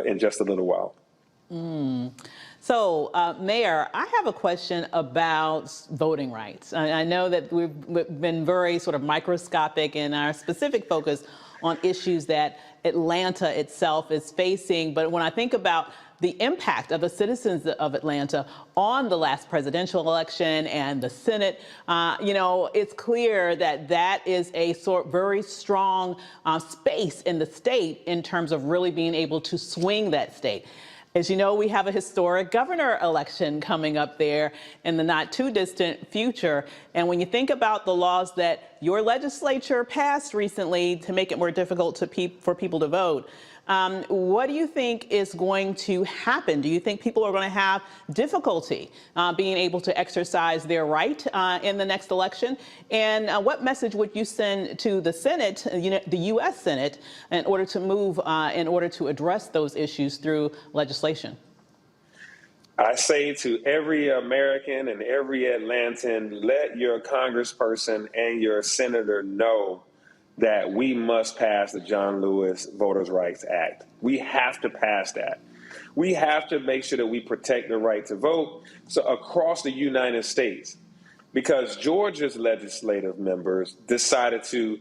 in just a little while. So, Mayor, I have a question about voting rights. I know that we've been very sort of microscopic in our specific focus on issues that Atlanta itself is facing. But when I think about the impact of the citizens of Atlanta on the last presidential election and the Senate. It's clear that that is a very strong space in the state in terms of really being able to swing that state. As you know, we have a historic governor election coming up there in the not too distant future. And when you think about the laws that your legislature passed recently to make it more difficult for people to vote, what do you think is going to happen? Do you think people are going to have difficulty being able to exercise their right in the next election? And what message would you send to the Senate, the U.S. Senate, in order to move, in order to address those issues through legislation? I say to every American and every Atlantan, let your congressperson and your senator know that we must pass the John Lewis Voters' Rights Act. We have to pass that. We have to make sure that we protect the right to vote across the United States, because Georgia's legislative members decided to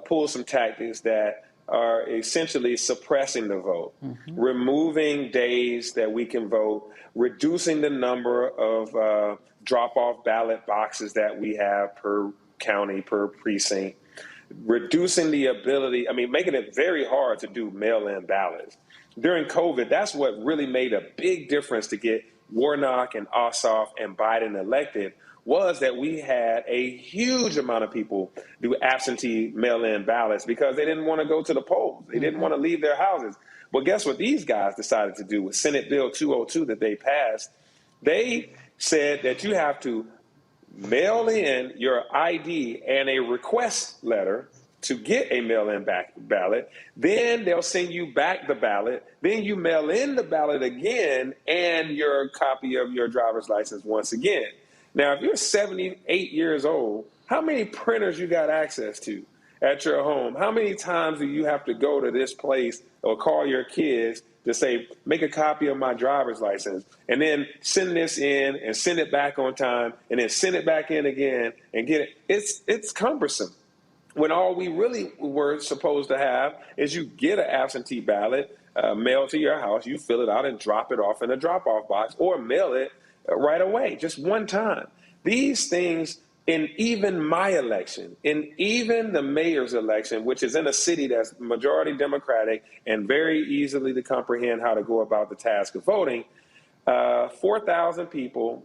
pull some tactics that are essentially suppressing the vote, removing days that we can vote, reducing the number of drop-off ballot boxes that we have per county, per precinct, reducing the ability, making it very hard to do mail-in ballots. During COVID, that's what really made a big difference to get Warnock and Ossoff and Biden elected, was that we had a huge amount of people do absentee mail-in ballots because they didn't want to go to the polls. They didn't want to leave their houses. Well, guess what these guys decided to do with Senate Bill 202 that they passed? They said that you have to mail in your ID and a request letter to get a mail-in ballot. Then they'll send you back the ballot. Then you mail in the ballot again and your copy of your driver's license once again. Now, if you're 78 years old, how many printers you got access to at your home? How many times do you have to go to this place or call your kids to say, make a copy of my driver's license, and then send this in and send it back on time, and then send it back in again and get it? It's cumbersome. When all we really were supposed to have is you get an absentee ballot mailed to your house, you fill it out and drop it off in a drop-off box, or mail it right away, just one time. These things, in even my election, in even the mayor's election, which is in a city that's majority Democratic and very easily to comprehend how to go about the task of voting, 4,000 people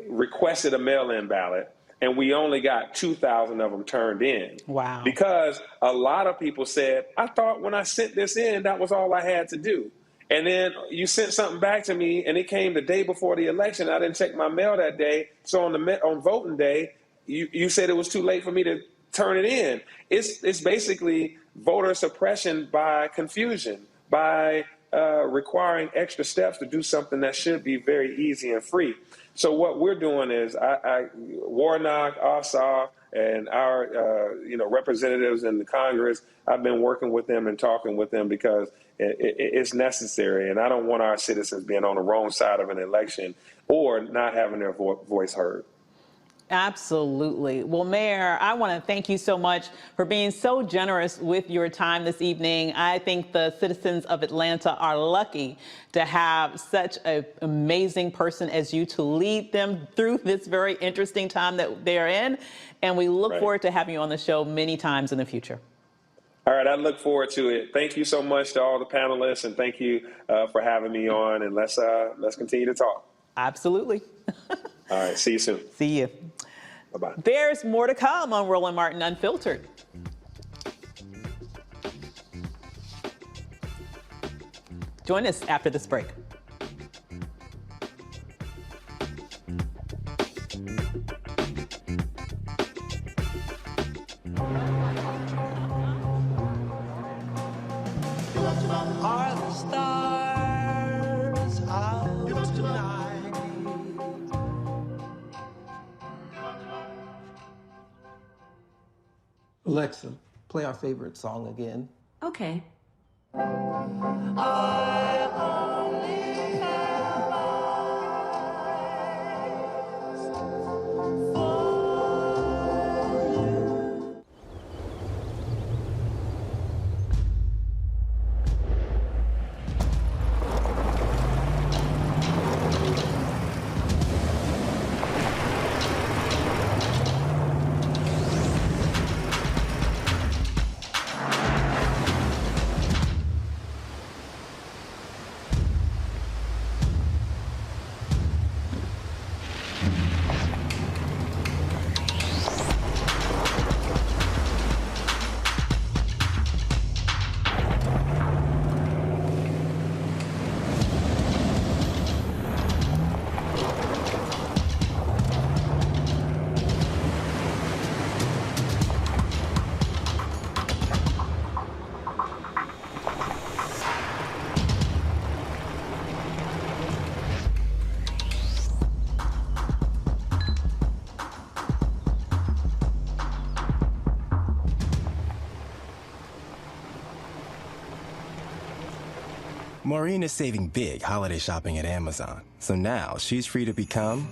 requested a mail-in ballot, and we only got 2,000 of them turned in. Wow. Because a lot of people said, I thought when I sent this in, that was all I had to do. And then you sent something back to me, and it came the day before the election. I didn't check my mail that day. So on voting day, you said it was too late for me to turn it in. It's basically voter suppression by confusion, by requiring extra steps to do something that should be very easy and free. So what we're doing is Warnock, Ossoff, and our representatives in the Congress, I've been working with them and talking with them because it's necessary. And I don't want our citizens being on the wrong side of an election or not having their voice heard. Absolutely. Well, Mayor, I want to thank you so much for being so generous with your time this evening. I think the citizens of Atlanta are lucky to have such an amazing person as you to lead them through this very interesting time that they're in. And we look forward to having you on the show many times in the future. All right, I look forward to it. Thank you so much to all the panelists, and thank you for having me on. And let's continue to talk. Absolutely. All right, see you soon. See you. Bye-bye. There's more to come on Roland Martin Unfiltered. Join us after this break. Are the stars out tonight? Alexa, play our favorite song again. Okay. I only have eyes for you. Maureen is saving big holiday shopping at Amazon, so now she's free to become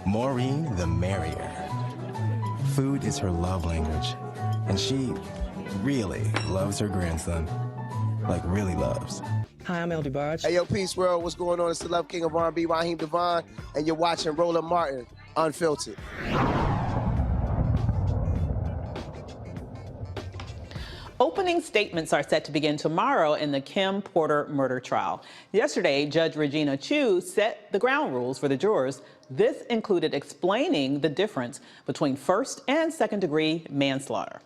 Maureen the Merrier. Food is her love language, and she really loves her grandson. Like, really loves. Hi, I'm El DeBarge. Hey, yo, Peace World. What's going on? It's the Love King of R&B, Raheem Devon, and you're watching Roland Martin, Unfiltered. Opening statements are set to begin tomorrow in the Kim Porter murder trial. Yesterday, Judge Regina Chu set the ground rules for the jurors. This included explaining the difference between first and second-degree manslaughter.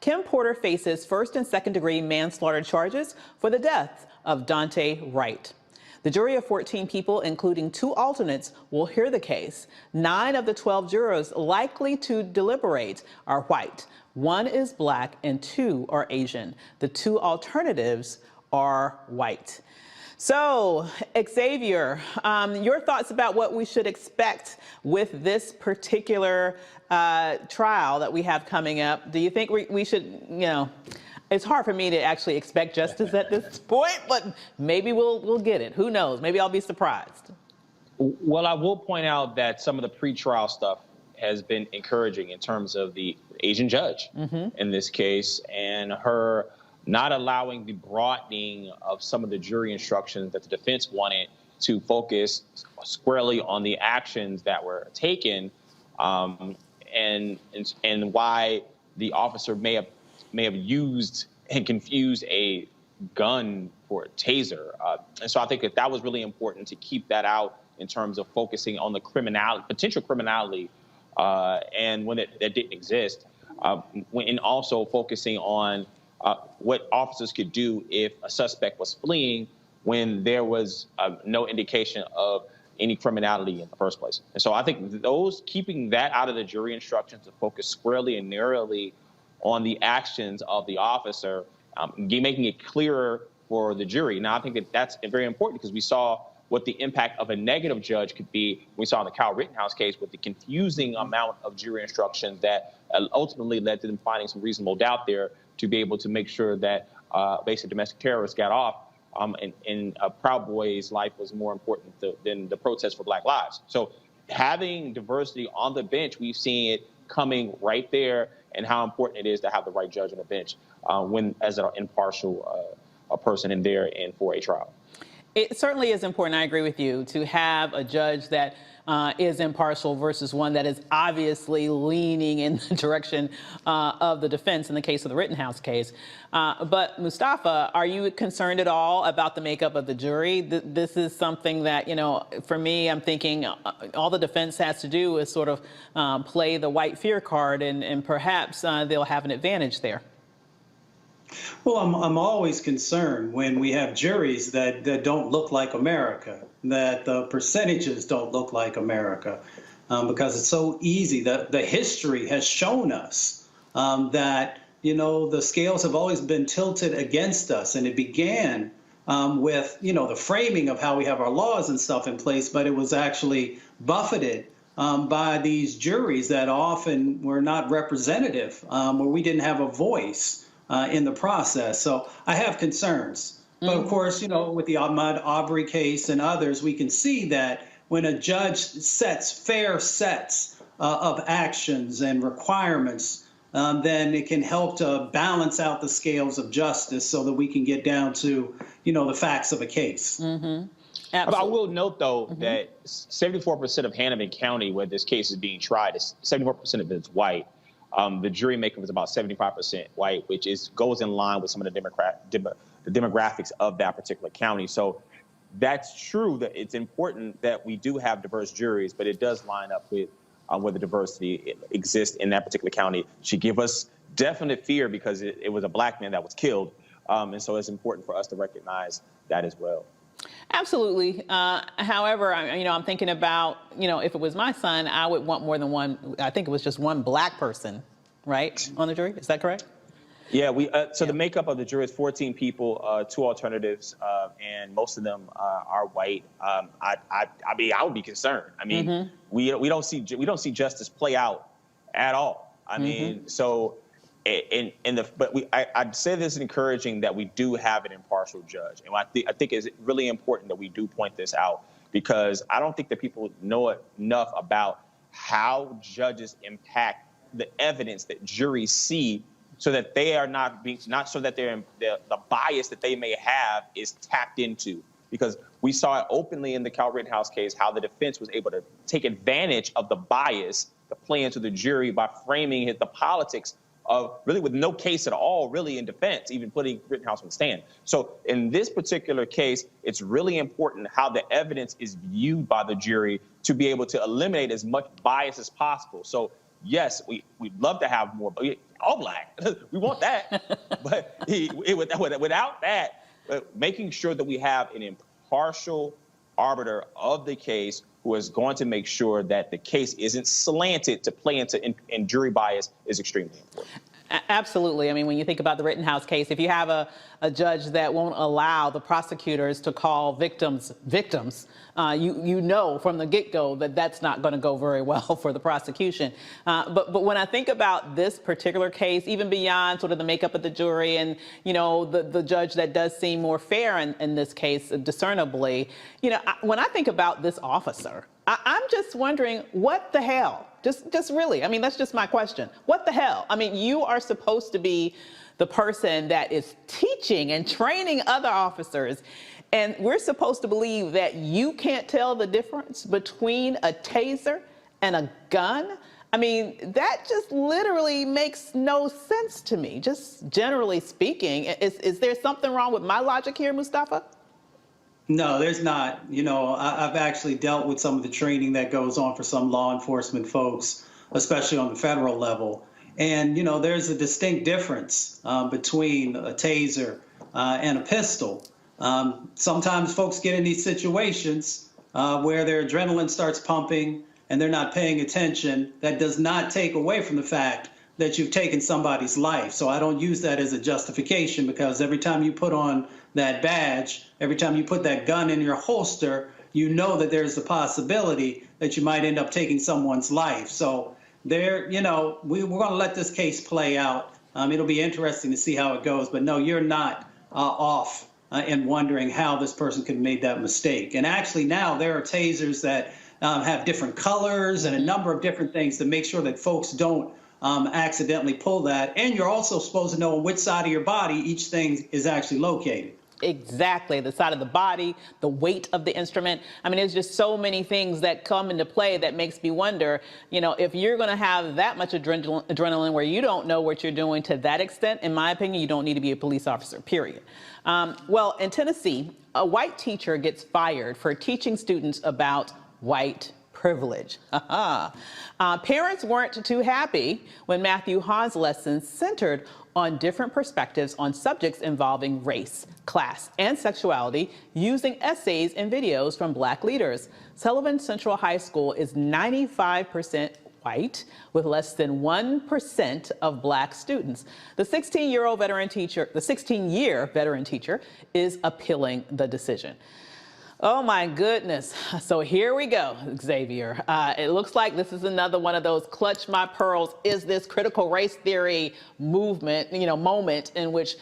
Kim Porter faces first and second-degree manslaughter charges for the death of Dante Wright. The jury of 14 people, including 2 alternates, will hear the case. 9 of the 12 jurors likely to deliberate are white. 1 is black and 2 are Asian. The 2 alternatives are white. So, Xavier, your thoughts about what we should expect with this particular trial that we have coming up? Do you think we should, you know, it's hard for me to actually expect justice at this point, but maybe we'll get it. Who knows? Maybe I'll be surprised. Well, I will point out that some of the pretrial stuff has been encouraging in terms of the Asian judge in this case, and her not allowing the broadening of some of the jury instructions that the defense wanted to focus squarely on the actions that were taken, and why the officer may have used and confused a gun for a taser. And so I think that was really important to keep that out in terms of focusing on the potential criminality, and when that didn't exist, and also focusing on what officers could do if a suspect was fleeing when there was no indication of any criminality in the first place. And so I think keeping that out of the jury instructions to focus squarely and narrowly on the actions of the officer, making it clearer for the jury. Now, I think that's very important because we saw what the impact of a negative judge could be. We saw in the Kyle Rittenhouse case with the confusing amount of jury instructions that ultimately led to them finding some reasonable doubt there to be able to make sure that basic domestic terrorists got off, and Proud Boy's life was more important than the protest for Black lives. So having diversity on the bench, we've seen it coming right there, and how important it is to have the right judge on the bench as an impartial a person in there and for a trial. It certainly is important, I agree with you, to have a judge that is impartial versus one that is obviously leaning in the direction of the defense in the case of the Rittenhouse case. But Mustafa, are you concerned at all about the makeup of the jury? This is something that, you know, for me, I'm thinking all the defense has to do is sort of play the white fear card, and perhaps they'll have an advantage there. Well, I'm always concerned when we have juries that don't look like America, that the percentages don't look like America, because it's so easy. The history has shown us that, you know, the scales have always been tilted against us, and it began with, you know, the framing of how we have our laws and stuff in place, but it was actually buffeted by these juries that often were not representative, where we didn't have a voice in the process. So I have concerns. But of course, you know, with the Ahmaud Arbery case and others, we can see that when a judge sets fair sets of actions and requirements, then it can help to balance out the scales of justice so that we can get down to, you know, the facts of a case. But I will note, though, that 74% of Hannibal County, where this case is being tried, 74% of it is white. The jury makeup is about 75% white, which goes in line with some of the demographics of that particular county. So that's true that it's important that we do have diverse juries, but it does line up with where the diversity exists in that particular county. Should give us definite fear because it was a Black man that was killed. And so it's important for us to recognize that as well. Absolutely. However, I'm thinking about, if it was my son, I would want more than one. I think it was just one Black person, right, on the jury. Is that correct? Yeah. The makeup of the jury is 14 people, 2 alternatives, and most of them are white. I would be concerned. I mean, we don't see justice play out at all. I mean, so I'd say this is encouraging that we do have an impartial judge. And I think it's really important that we do point this out, because I don't think that people know enough about how judges impact the evidence that juries see, so that they are not so that the bias that they may have is tapped into. Because we saw it openly in the Cal Rittenhouse case, how the defense was able to take advantage of the bias to play into the jury by framing the politics of really with no case at all, really in defense, even putting Rittenhouse on the stand. So in this particular case, it's really important how the evidence is viewed by the jury to be able to eliminate as much bias as possible. So yes, we'd love to have more, but all black, we want that. But without that, making sure that we have an impartial arbiter of the case who is going to make sure that the case isn't slanted to play into in jury bias is extremely important. Absolutely. I mean, when you think about the Rittenhouse case, if you have a judge that won't allow the prosecutors to call victims, you know from the get-go that that's not going to go very well for the prosecution. But when I think about this particular case, even beyond sort of the makeup of the jury and, you know, the judge that does seem more fair in this case, discernibly, you know, when I think about this officer, I'm just wondering, what the hell? Just really, I mean, that's just my question. What the hell? I mean, you are supposed to be the person that is teaching and training other officers, and we're supposed to believe that you can't tell the difference between a taser and a gun? I mean, that just literally makes no sense to me, just generally speaking. Is there something wrong with my logic here, Mustafa? No, there's not. You know, I've actually dealt with some of the training that goes on for some law enforcement folks, especially on the federal level. And, you know, there's a distinct difference between a taser and a pistol. Sometimes folks get in these situations where their adrenaline starts pumping and they're not paying attention. That does not take away from the fact that you've taken somebody's life. So I don't use that as a justification, because every time you put on that badge, every time you put that gun in your holster, you know that there's the possibility that you might end up taking someone's life. So there, you know, we're going to let this case play out. It'll be interesting to see how it goes. But no, you're not off in wondering how this person could have made that mistake. And actually now there are tasers that have different colors and a number of different things to make sure that folks don't accidentally pull that. And you're also supposed to know on which side of your body each thing is actually located. Exactly, the side of the body, the weight of the instrument. I mean, there's just so many things that come into play that makes me wonder, you know, if you're going to have that much adrenaline where you don't know what you're doing to that extent, in my opinion, you don't need to be a police officer, period. Well, in Tennessee, a white teacher gets fired for teaching students about white privilege. Parents weren't too happy when Matthew Hahn's lessons centered on different perspectives on subjects involving race, class, and sexuality, using essays and videos from black leaders. Sullivan Central High School is 95% white, with less than 1% of black students. The 16-year veteran teacher is appealing the decision. Oh my goodness. So here we go, Xavier. It looks like this is another one of those clutch my pearls, is this critical race theory movement, you know, moment in which,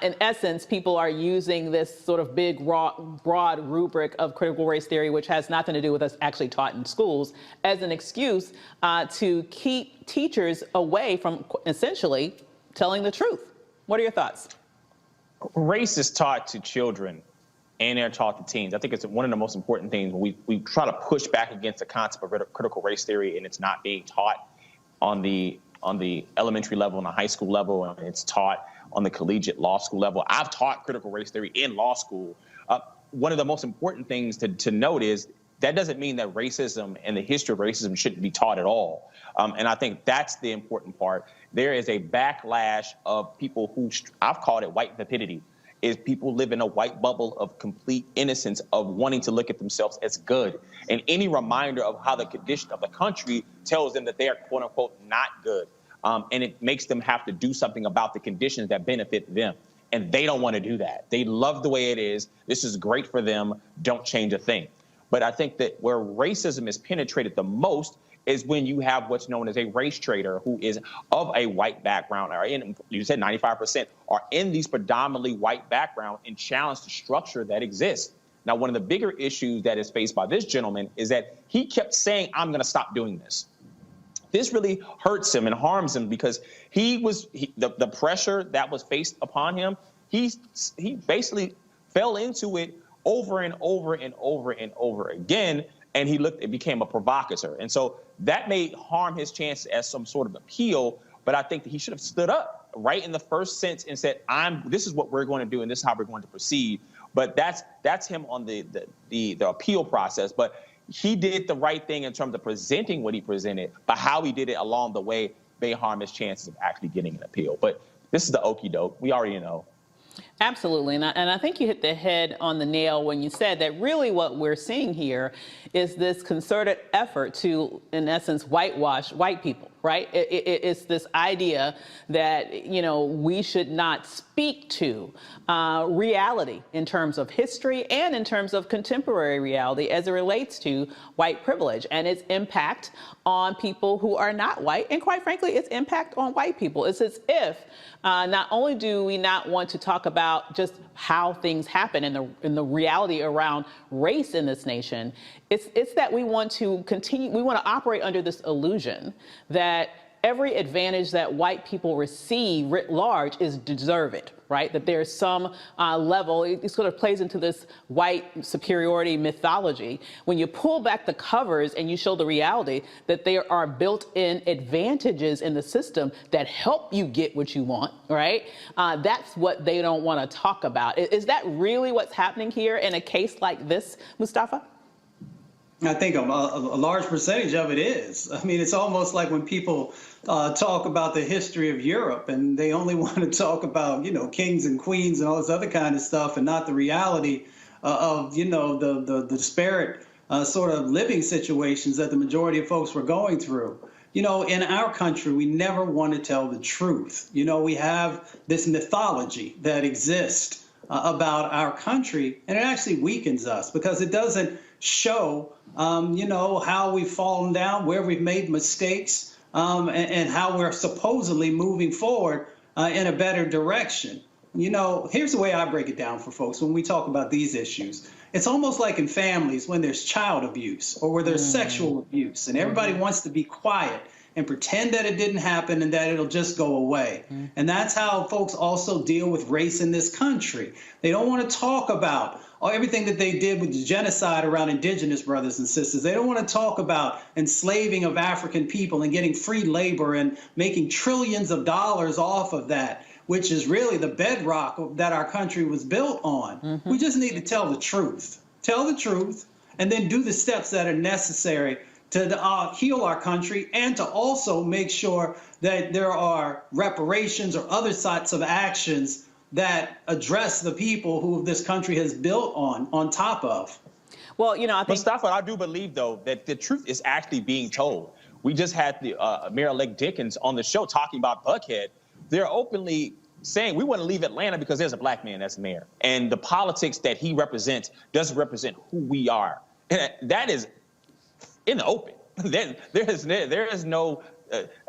in essence, people are using this sort of big, broad rubric of critical race theory, which has nothing to do with us actually taught in schools, as an excuse to keep teachers away from essentially telling the truth. What are your thoughts? Race is taught to children and they're taught to teens. I think it's one of the most important things when we try to push back against the concept of critical race theory, and it's not being taught on the elementary level and the high school level, and it's taught on the collegiate law school level. I've taught critical race theory in law school. One of the most important things to note is that doesn't mean that racism and the history of racism shouldn't be taught at all. And I think that's the important part. There is a backlash of people who, I've called it white vapidity, is people live in a white bubble of complete innocence of wanting to look at themselves as good. And any reminder of how the condition of the country tells them that they are, quote unquote, not good. And it makes them have to do something about the conditions that benefit them. And they don't want to do that. They love the way it is. This is great for them. Don't change a thing. But I think that where racism is penetrated the most is when you have what's known as a race trader who is of a white background, or you said 95% are in these predominantly white background and challenge the structure that exists. Now, one of the bigger issues that is faced by this gentleman is that he kept saying, I'm going to stop doing this. This really hurts him and harms him because the pressure that was faced upon him, he basically fell into it over and over and over and over again, and it became a provocateur. And so that may harm his chances as some sort of appeal, but I think that he should have stood up right in the first sense and said, this is what we're going to do and this is how we're going to proceed. But that's him on the appeal process. But he did the right thing in terms of presenting what he presented, but how he did it along the way may harm his chances of actually getting an appeal. But this is the okie doke. We already know. Absolutely. And I think you hit the head on the nail when you said that really what we're seeing here is this concerted effort to, in essence, whitewash white people, right? It's this idea that, you know, we should not speak to reality in terms of history and in terms of contemporary reality as it relates to white privilege and its impact on people who are not white, and quite frankly, its impact on white people. It's as if not only do we not want to talk about just how things happen in the reality around race in this nation, it's that we want to continue, we want to operate under this illusion that every advantage that white people receive writ large is deserved, right? That there's some level, it sort of plays into this white superiority mythology. When you pull back the covers and you show the reality that there are built-in advantages in the system that help you get what you want, right? That's what they don't want to talk about. Is that really what's happening here in a case like this, Mustafa? I think a large percentage of it is. I mean, it's almost like when people talk about the history of Europe and they only want to talk about, you know, kings and queens and all this other kind of stuff and not the reality of, you know, the disparate sort of living situations that the majority of folks were going through. You know, in our country, we never want to tell the truth. You know, we have this mythology that exists about our country, and it actually weakens us because it doesn't show, you know, how we've fallen down, where we've made mistakes, and how we're supposedly moving forward in a better direction. You know, here's the way I break it down for folks when we talk about these issues. It's almost like in families when there's child abuse or where there's sexual abuse and everybody wants to be quiet and pretend that it didn't happen and that it'll just go away. And that's how folks also deal with race in this country. They don't want to talk about everything that they did with the genocide around indigenous brothers and sisters. They don't want to talk about enslaving of African people and getting free labor and making trillions of dollars off of that, which is really the bedrock that our country was built on. We just need to tell the truth. Tell the truth and then do the steps that are necessary to heal our country and to also make sure that there are reparations or other sorts of actions that address the people who this country has built on top of. Well, you know, I think Mustafa, I do believe, though, that the truth is actually being told. We just had the Mayor-elect Dickens on the show talking about Buckhead. They're openly saying we want to leave Atlanta because there's a black man that's mayor. And the politics that he represents doesn't represent who we are. And that is in the open. There is no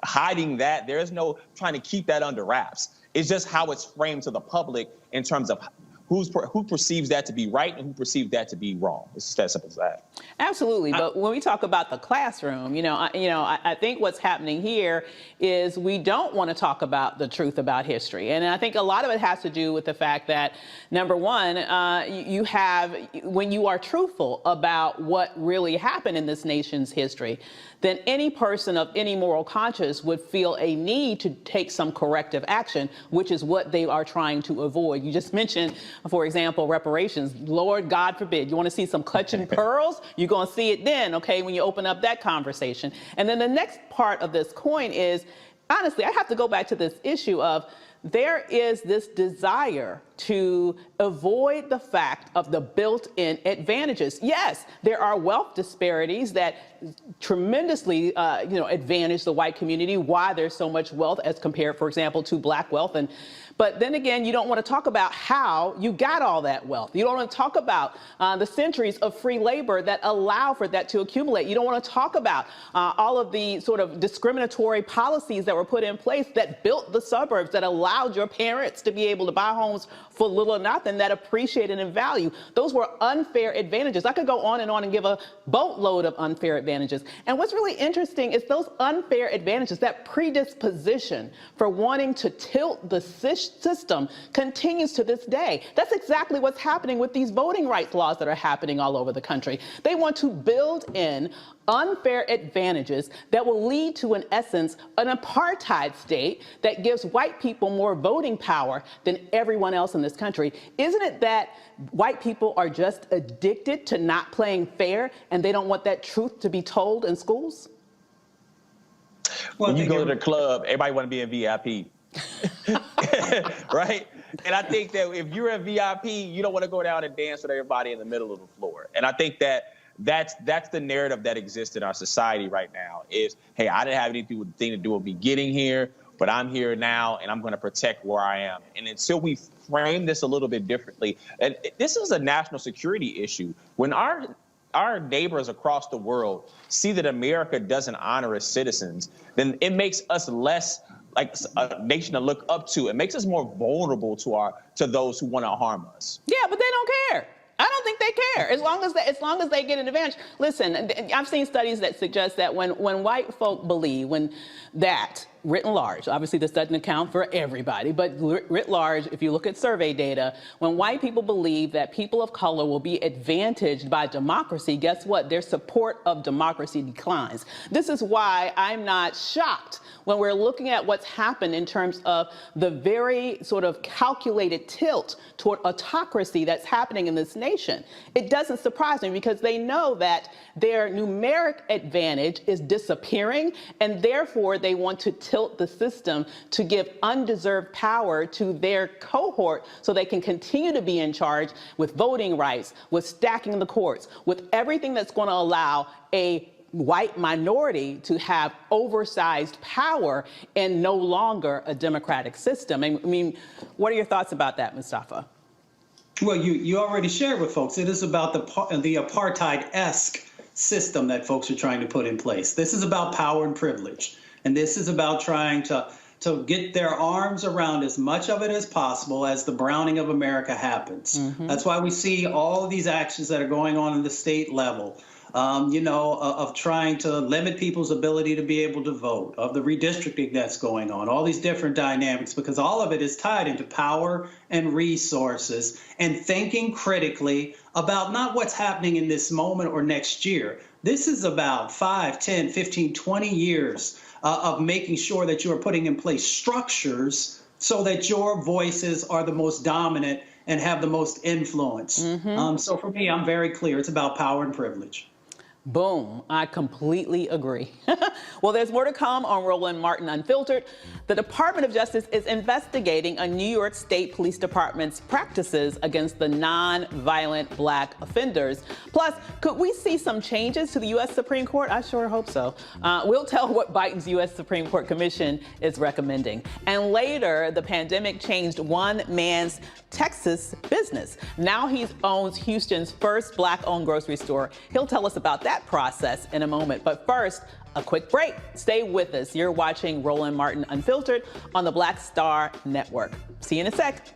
hiding that. There is no trying to keep that under wraps. It's just how it's framed to the public in terms of who perceives that to be right and who perceives that to be wrong. It's just as simple as that. Absolutely. But when we talk about the classroom, I think what's happening here is we don't want to talk about the truth about history. And I think a lot of it has to do with the fact that, number one, when you are truthful about what really happened in this nation's history, then any person of any moral conscience would feel a need to take some corrective action, which is what they are trying to avoid. You just mentioned, for example, reparations. Lord God forbid. You want to see some clutching pearls? You're going to see it then, okay, when you open up that conversation. And then the next part of this coin is, honestly, I have to go back to this issue of there is this desire to avoid the fact of the built-in advantages. Yes, there are wealth disparities that tremendously, advantage the white community, why there's so much wealth as compared, for example, to black wealth. But then again, you don't want to talk about how you got all that wealth. You don't want to talk about the centuries of free labor that allow for that to accumulate. You don't want to talk about all of the sort of discriminatory policies that were put in place that built the suburbs, that allowed your parents to be able to buy homes for little or nothing, that appreciated in value. Those were unfair advantages. I could go on and give a boatload of unfair advantages. And what's really interesting is those unfair advantages, that predisposition for wanting to tilt the system continues to this day. That's exactly what's happening with these voting rights laws that are happening all over the country. They want to build in unfair advantages that will lead to, in essence, an apartheid state that gives white people more voting power than everyone else in this country. Isn't it that white people are just addicted to not playing fair and they don't want that truth to be told in schools? When you go to the club, everybody want to be in VIP. Right? And I think that if you're a VIP, you don't want to go down and dance with everybody in the middle of the floor. And I think that that's the narrative that exists in our society right now is, hey, I didn't have anything to do with me getting here, but I'm here now and I'm going to protect where I am. And until we frame this a little bit differently, and this is a national security issue. When our neighbors across the world see that America doesn't honor its citizens, then it makes us less like a nation to look up to. It makes us more vulnerable to those who want to harm us. Yeah, but they don't care. I don't think they care, as long as they get an advantage. Listen, I've seen studies that suggest that when white folk believe, written large, obviously this doesn't account for everybody, but writ large, if you look at survey data, when white people believe that people of color will be advantaged by democracy, guess what? Their support of democracy declines. This is why I'm not shocked when we're looking at what's happened in terms of the very sort of calculated tilt toward autocracy that's happening in this nation. It doesn't surprise me because they know that their numeric advantage is disappearing, and therefore they want to tilt the system to give undeserved power to their cohort so they can continue to be in charge with voting rights, with stacking the courts, with everything that's going to allow a white minority to have oversized power and no longer a democratic system. I mean, what are your thoughts about that, Mustafa? Well, you already shared with folks. It is about the apartheid-esque system that folks are trying to put in place. This is about power and privilege. And this is about trying to get their arms around as much of it as possible as the browning of America happens. Mm-hmm. That's why we see all of these actions that are going on in the state level, of trying to limit people's ability to be able to vote, of the redistricting that's going on, all these different dynamics, because all of it is tied into power and resources and thinking critically about not what's happening in this moment or next year. This is about 5, 10, 15, 20 years of making sure that you are putting in place structures so that your voices are the most dominant and have the most influence. Mm-hmm. So for me, I'm very clear. It's about power and privilege. Boom. I completely agree. Well, there's more to come on Roland Martin Unfiltered. The Department of Justice is investigating a New York State Police Department's practices against the non-violent black offenders. Plus, could we see some changes to the U.S. Supreme Court? I sure hope so. We'll tell what Biden's U.S. Supreme Court Commission is recommending. And later, the pandemic changed one man's Texas business. Now he owns Houston's first black-owned grocery store. He'll tell us about that process in a moment. But first, a quick break. Stay with us. You're watching Roland Martin Unfiltered on the Black Star Network. See you in a sec.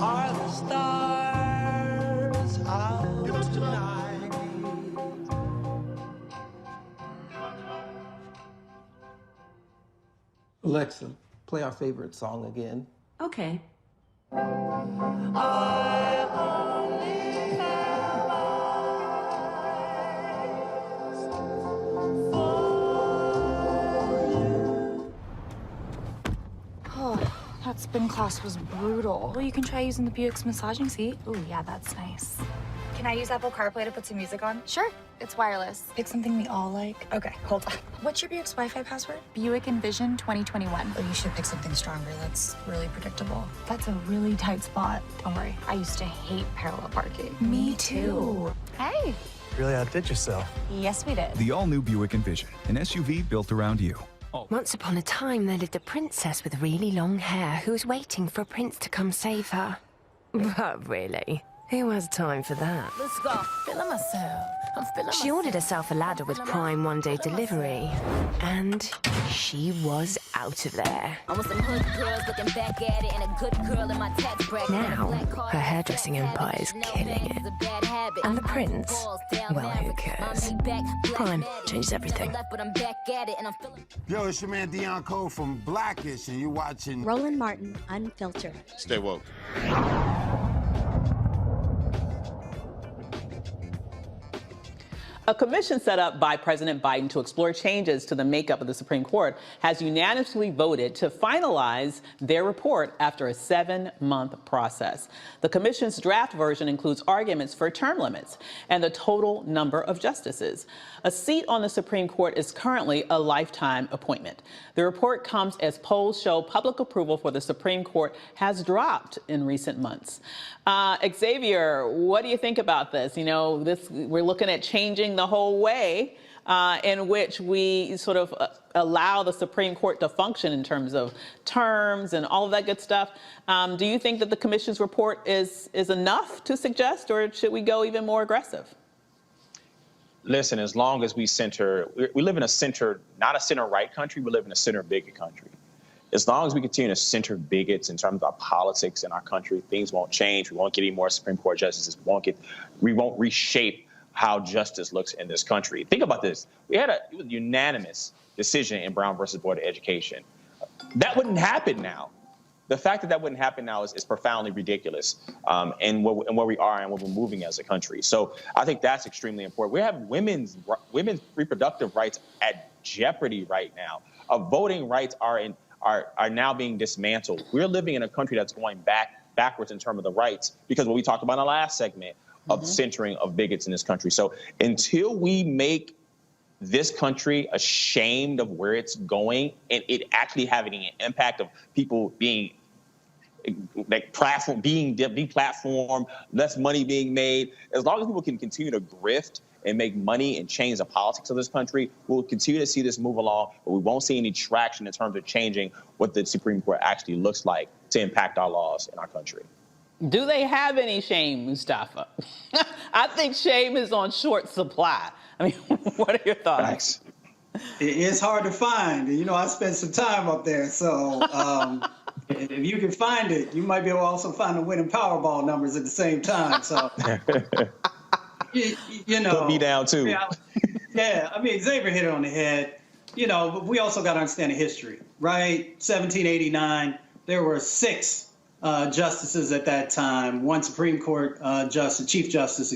Are the stars out tonight? Alexa, play our favorite song again. Okay. That spin class was brutal. Well, you can try using the Buick's massaging seat. Ooh, yeah, that's nice. Can I use Apple CarPlay to put some music on? Sure. It's wireless. Pick something we all like. Okay, hold on. What's your Buick's Wi-Fi password? Buick Envision 2021. Oh, you should pick something stronger. That's really predictable. That's a really tight spot. Don't worry. I used to hate parallel parking. Me too. Hey. Really outdid yourself. Yes, we did. The all-new Buick Envision, an SUV built around you. Once upon a time, there lived a princess with really long hair who was waiting for a prince to come save her. But really, who has time for that? Let's go. Feeling myself. I'm feeling She ordered herself a ladder with Prime one-day delivery, and she was out of there. I want some hood girls looking back at it and a good girl in my tax bracket. Now, her hairdressing empire is killing it. And the prince? Well, who cares? Prime changes everything. Yo, it's your man Dion Cole from Blackish, and you're watching Roland Martin, Unfiltered. Stay woke. A commission set up by President Biden to explore changes to the makeup of the Supreme Court has unanimously voted to finalize their report after a 7-month process. The commission's draft version includes arguments for term limits and the total number of justices. A seat on the Supreme Court is currently a lifetime appointment. The report comes as polls show public approval for the Supreme Court has dropped in recent months. Xavier, what do you think about this? You know, we're looking at changing the whole way in which we sort of allow the Supreme Court to function in terms of terms and all of that good stuff. Do you think that the commission's report is enough to suggest, or should we go even more aggressive? Listen, as long as we live in a center, not a center-right country, we live in a center-bigot country. As long as we continue to center bigots in terms of our politics in our country, things won't change. We won't get any more Supreme Court justices. We won't reshape how justice looks in this country. Think about this. It was a unanimous decision in Brown versus Board of Education. That wouldn't happen now. The fact that wouldn't happen now is profoundly ridiculous in where we are and where we're moving as a country. So I think that's extremely important. We have women's reproductive rights at jeopardy right now. Voting rights are now being dismantled. We're living in a country that's going backwards in terms of the rights because what we talked about in the last segment of centering of bigots in this country. So until we make this country ashamed of where it's going and it actually having an impact of people being deplatformed, less money being made, as long as people can continue to grift and make money and change the politics of this country, we'll continue to see this move along, but we won't see any traction in terms of changing what the Supreme Court actually looks like to impact our laws in our country. Do they have any shame, Mustafa? I think shame is on short supply. I mean, what are your thoughts? It's hard to find. You know, I spent some time up there, so if you can find it, you might be able to also find the winning Powerball numbers at the same time. So, you know. Put me down, too. Yeah, I mean, Xavier hit it on the head. You know, but we also got to understand the history, right? 1789, there were 6 justices at that time, 1 Supreme Court Chief Justice,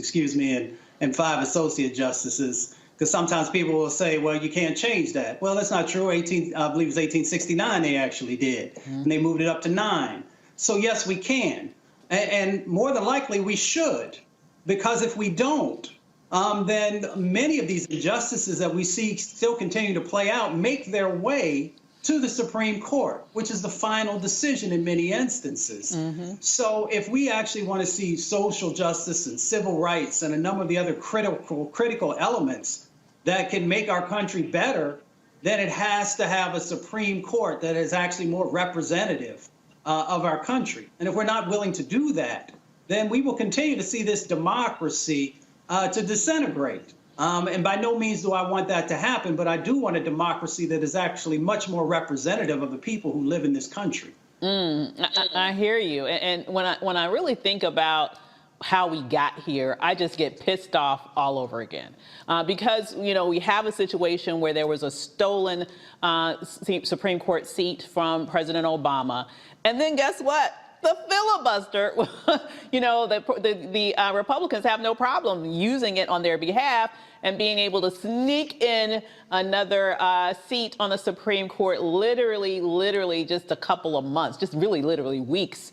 and 5 associate justices. Because sometimes people will say, well, you can't change that. Well, that's not true. I believe it was 1869 they actually did. And they moved it up to 9. So, yes, we can. And more than likely we should. Because if we don't, then many of these injustices that we see still continue to play out make their way to the Supreme Court, which is the final decision in many instances. So if we actually want to see social justice and civil rights and a number of the other critical elements that can make our country better, then it has to have a Supreme Court that is actually more representative of our country. And if we're not willing to do that, then we will continue to see this democracy to disintegrate. And by no means do I want that to happen, but I do want a democracy that is actually much more representative of the people who live in this country. I hear you. And when I really think about how we got here, I just get pissed off all over again. Because, you know, we have a situation where there was a stolen Supreme Court seat from President Obama. And then guess what? The filibuster, you know, the Republicans have no problem using it on their behalf and being able to sneak in another seat on the Supreme Court literally just a couple of months, just really literally weeks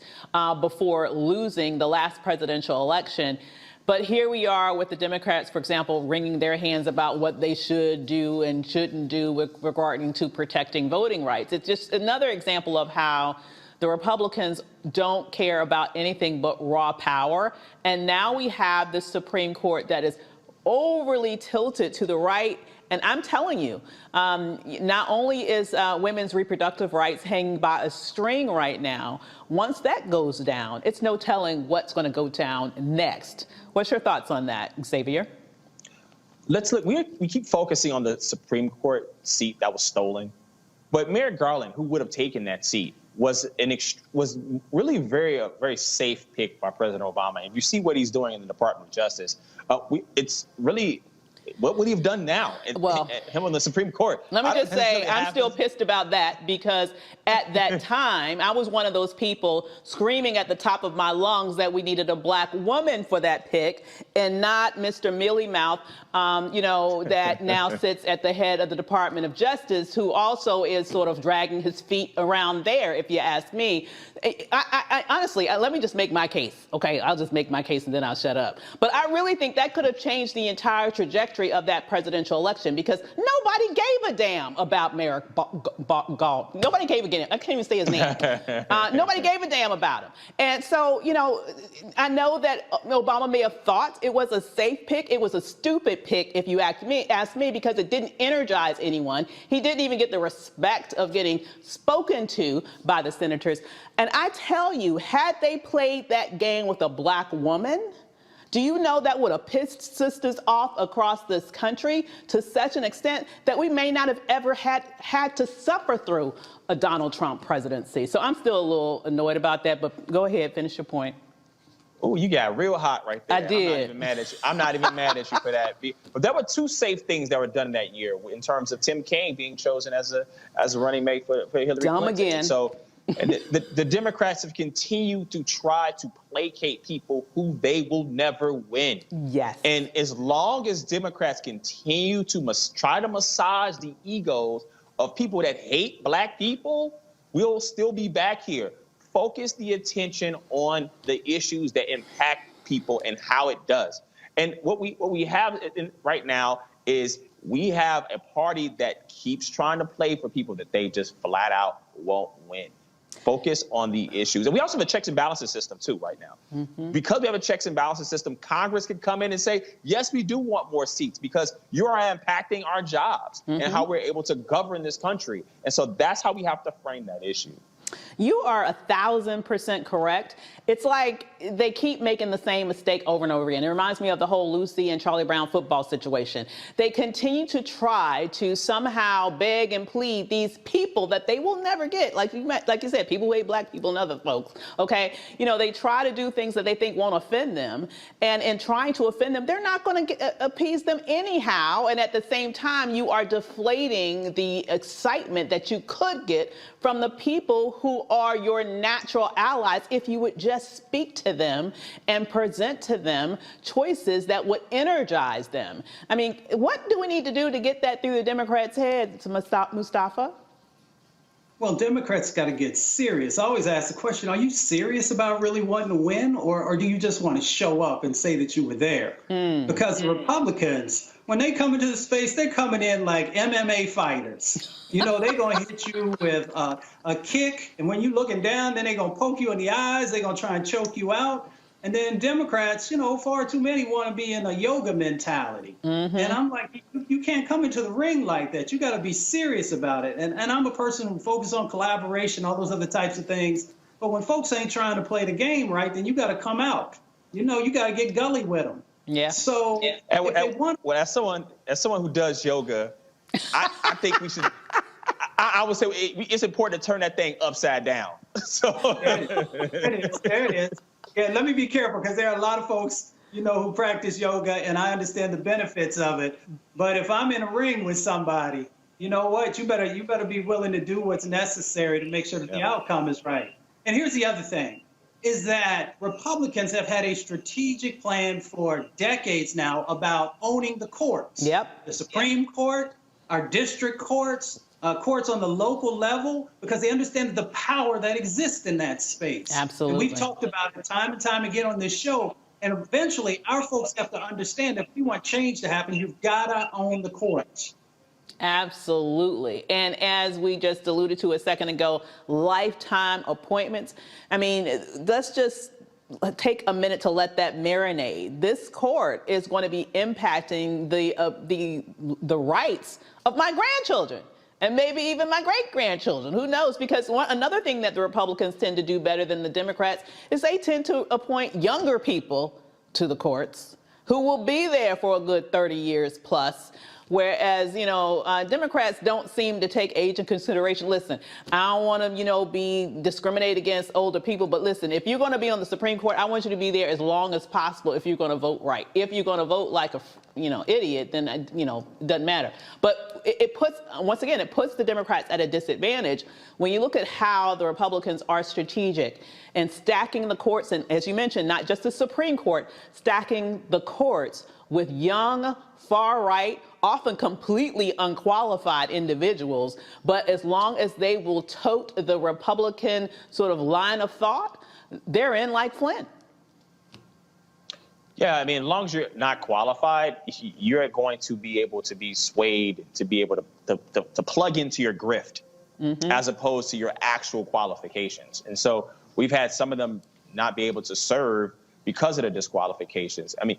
before losing the last presidential election. But here we are with the Democrats, for example, wringing their hands about what they should do and shouldn't do with regarding to protecting voting rights. It's just another example of how the Republicans don't care about anything but raw power. And now we have the Supreme Court that is overly tilted to the right. And I'm telling you, not only is women's reproductive rights hanging by a string right now, once that goes down, it's no telling what's going to go down next. What's your thoughts on that, Xavier? Let's look. We keep focusing on the Supreme Court seat that was stolen. But Merrick Garland, who would have taken that seat, was really a very safe pick by President Obama. And you see what he's doing in the Department of Justice. It's really, what would he have done now? Well, him on the Supreme Court. Let me just say, I'm still pissed about that because at that time, I was one of those people screaming at the top of my lungs that we needed a black woman for that pick and not Mr. Mealy Mouth, that now sits at the head of the Department of Justice, who also is sort of dragging his feet around there, if you ask me. I honestly, let me just make my case, okay? I'll just make my case and then I'll shut up. But I really think that could have changed the entire trajectory of that presidential election because nobody gave a damn about Merrick Garland. Nobody gave a damn. I can't even say his name. Nobody gave a damn about him. And so, I know that Obama may have thought it was a safe pick. It was a stupid pick, if you ask me, because it didn't energize anyone. He didn't even get the respect of getting spoken to by the senators. And I tell you, had they played that game with a black woman, do you know that would have pissed sisters off across this country to such an extent that we may not have ever had to suffer through a Donald Trump presidency? So I'm still a little annoyed about that, but go ahead, finish your point. Oh, you got real hot right there. I did. I'm not even mad at you. I'm not even mad at you for that. But there were two safe things that were done that year in terms of Tim Kaine being chosen as a running mate for Hillary Clinton. Again. So and the Democrats have continued to try to placate people who they will never win. Yes. And as long as Democrats continue to try to massage the egos of people that hate black people, we'll still be back here. Focus the attention on the issues that impact people and how it does. And what we have right now is we have a party that keeps trying to play for people that they just flat out won't win. Focus on the issues. And we also have a checks and balances system, too, right now. Mm-hmm. Because we have a checks and balances system, Congress can come in and say, yes, we do want more seats because you are impacting our jobs and how we're able to govern this country. And so that's how we have to frame that issue. You are 1,000% correct. It's like they keep making the same mistake over and over again. It reminds me of the whole Lucy and Charlie Brown football situation. They continue to try to somehow beg and plead these people that they will never get. Like you said, people who hate black people and other folks, okay? They try to do things that they think won't offend them. And in trying to offend them, they're not going to appease them anyhow. And at the same time, you are deflating the excitement that you could get from the people who are your natural allies if you would just speak to them and present to them choices that would energize them. I mean, what do we need to do to get that through the Democrats' heads, Mustafa? Well, Democrats got to get serious. I always ask the question, are you serious about really wanting to win, or do you just want to show up and say that you were there? Because the Republicans, when they come into the space, they're coming in like MMA fighters. They're going to hit you with a kick, and when you're looking down, then they're going to poke you in the eyes. They're going to try and choke you out. And then Democrats, far too many want to be in a yoga mentality. And I'm like, you can't come into the ring like that. You got to be serious about it. And I'm a person who focuses on collaboration, all those other types of things. But when folks ain't trying to play the game right, then you got to come out. You got to get gully with them. Yeah. So as someone who does yoga, I think we should. I would say it's important to turn that thing upside down. So there it is. Yeah, let me be careful because there are a lot of folks, who practice yoga, and I understand the benefits of it. But if I'm in a ring with somebody, you know what? You better be willing to do what's necessary to make sure that the outcome is right. And here's the other thing, is that Republicans have had a strategic plan for decades now about owning the courts. Yep. The Supreme Court, our district courts, courts on the local level, because they understand the power that exists in that space. Absolutely. And we've talked about it time and time again on this show. And eventually, our folks have to understand that if we want change to happen, you've got to own the courts. Absolutely. And as we just alluded to a second ago, lifetime appointments. I mean, let's just take a minute to let that marinate. This court is going to be impacting the rights of my grandchildren and maybe even my great-grandchildren. Who knows? Because another thing that the Republicans tend to do better than the Democrats is they tend to appoint younger people to the courts who will be there for a good 30 years plus. Whereas, you know, Democrats don't seem to take age in consideration. Listen, I don't want to, you know, be discriminated against older people. But listen, if you're going to be on the Supreme Court, I want you to be there as long as possible if you're going to vote right. If you're going to vote like a, you know, idiot, then, you know, it doesn't matter. But it puts, once again, it puts the Democrats at a disadvantage when you look at how the Republicans are strategic and stacking the courts. And as you mentioned, not just the Supreme Court, stacking the courts with young, far-right, often completely unqualified individuals, but as long as they will tote the Republican sort of line of thought, they're in like Flynn. Yeah, I mean, as long as you're not qualified, you're going to be able to be swayed to be able to plug into your grift as opposed to your actual qualifications. And so we've had some of them not be able to serve because of the disqualifications. I mean,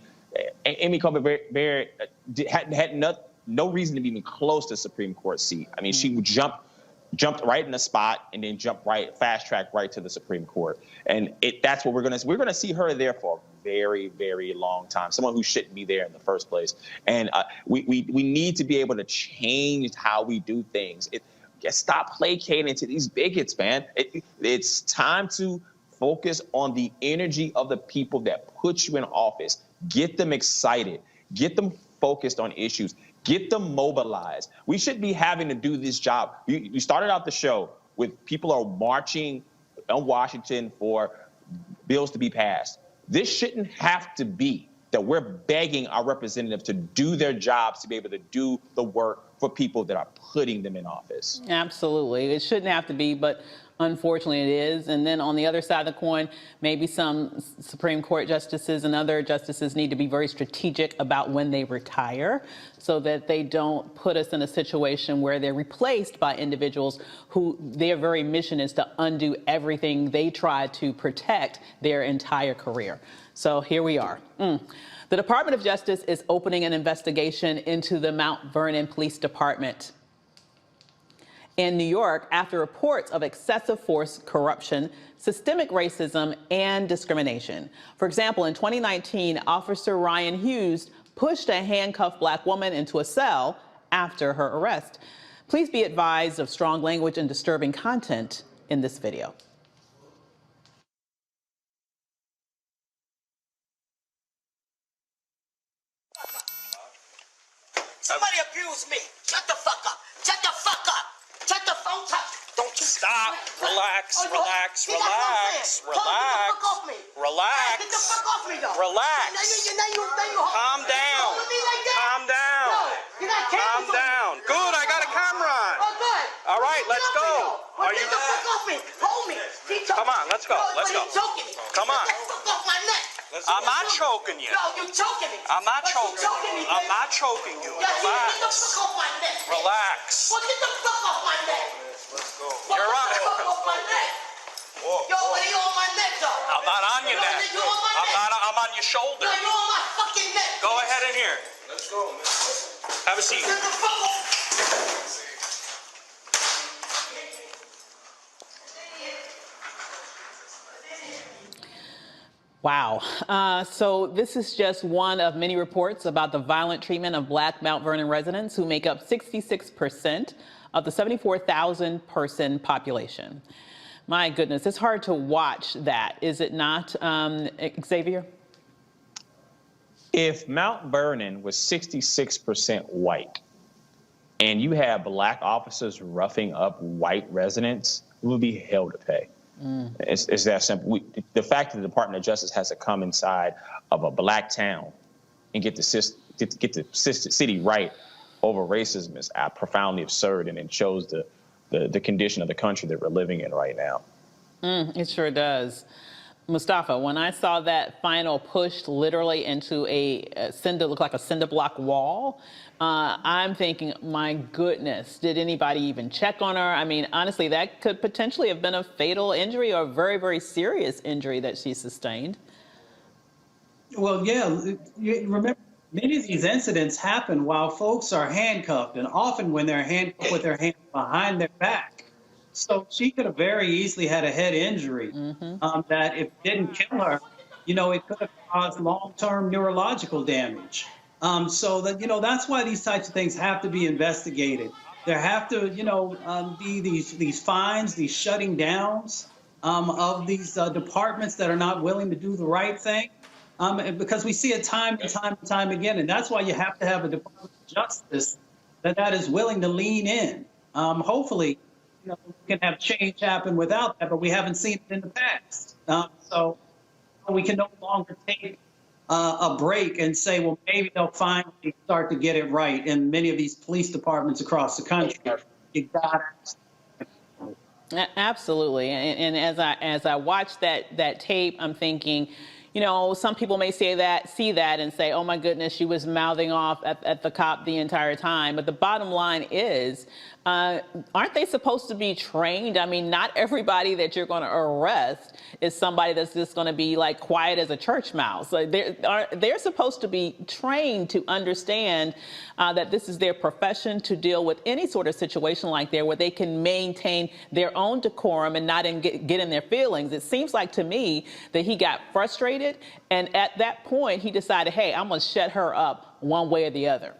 Amy Coney Barrett had no reason to be even close to the Supreme Court seat. I mean, she would jumped right in the spot and then jumped right, fast track right to the Supreme Court. And that's what we're going to see her there for a very, very long time. Someone who shouldn't be there in the first place. And we need to be able to change how we do things. Stop placating to these bigots, man. It's time to focus on the energy of the people that put you in office. Get them excited. Get them focused on issues. Get them mobilized. We should be having to do this job. You started out the show with people are marching on Washington for bills to be passed. This shouldn't have to be that we're begging our representatives to do their jobs to be able to do the work for people that are putting them in office. Absolutely. It shouldn't have to be, but unfortunately it is. And then on the other side of the coin, maybe some Supreme Court justices and other justices need to be very strategic about when they retire so that they don't put us in a situation where they're replaced by individuals who their very mission is to undo everything they tried to protect their entire career. So here we are. The Department of Justice is opening an investigation into the Mount Vernon Police Department in New York after reports of excessive force corruption, systemic racism, and discrimination. For example, in 2019, Officer Ryan Hughes pushed a handcuffed black woman into a cell after her arrest. Please be advised of strong language and disturbing content in this video. Somebody abused me. Shut the fuck up. Shut the fuck up. Shut the phone up. Don't you stop. Relax. Relax. Relax. Relax. Relax. Get the fuck off me, though. Relax. Calm down. Calm down. Calm down. Good. I got a camera on. Oh, good. All right. Let's go. Are you? Get the fuck off me. Hold me. Come on. Let's go. Let's go. Come on. Get the fuck off my neck. I'm not choking you. No, you're choking me. I'm not choking you. I'm not choking you. Get the Relax. fuck off my neck. Relax. Well, get the fuck off my neck. Let's go. You're right. Get the fuck off my neck. Whoa. Yo, what are you on my neck, though? I'm not on your neck. You're on my neck. I'm on your shoulder. No, you're on my fucking neck. Go ahead in here. Let's go, man. Have a seat. Get the fuck off. Wow. So this is just one of many reports about the violent treatment of Black Mount Vernon residents who make up 66% of the 74,000 person population. My goodness, it's hard to watch that, is it not, Xavier? If Mount Vernon was 66% white and you have black officers roughing up white residents, it would be hell to pay. It's that simple. The fact that the Department of Justice has to come inside of a black town and get the city right over racism is profoundly absurd, and it shows the condition of the country that we're living in right now. It sure does. Mustafa, when I saw that final pushed literally into a cinder, looked like a cinder block wall, I'm thinking, my goodness, did anybody even check on her? I mean, honestly, that could potentially have been a fatal injury or a very, very serious injury that she sustained. Well, yeah, you remember, many of these incidents happen while folks are handcuffed, and often when they're handcuffed with their hands behind their back. So she could have very easily had a head injury that if it didn't kill her, you know, it could have caused long-term neurological damage. So that, you know, that's why these types of things have to be investigated. There have to, you know, be these fines, these shutting downs of these departments that are not willing to do the right thing. Because we see it time and time again. And that's why you have to have a Department of Justice that is willing to lean in. Hopefully, you know, we can have change happen without that, but we haven't seen it in the past. So we can no longer take a break and say, well, maybe they'll finally start to get it right in many of these police departments across the country. You got it. Absolutely. And as I watch that tape, I'm thinking, you know, some people may see that and say, oh, my goodness, she was mouthing off at the cop the entire time. But the bottom line is, aren't they supposed to be trained? I mean, not everybody that you're going to arrest is somebody that's just going to be like quiet as a church mouse. Like they're supposed to be trained to understand that this is their profession, to deal with any sort of situation like that where they can maintain their own decorum and not get in their feelings. It seems like to me that he got frustrated, and at that point he decided, hey, I'm going to shut her up one way or the other.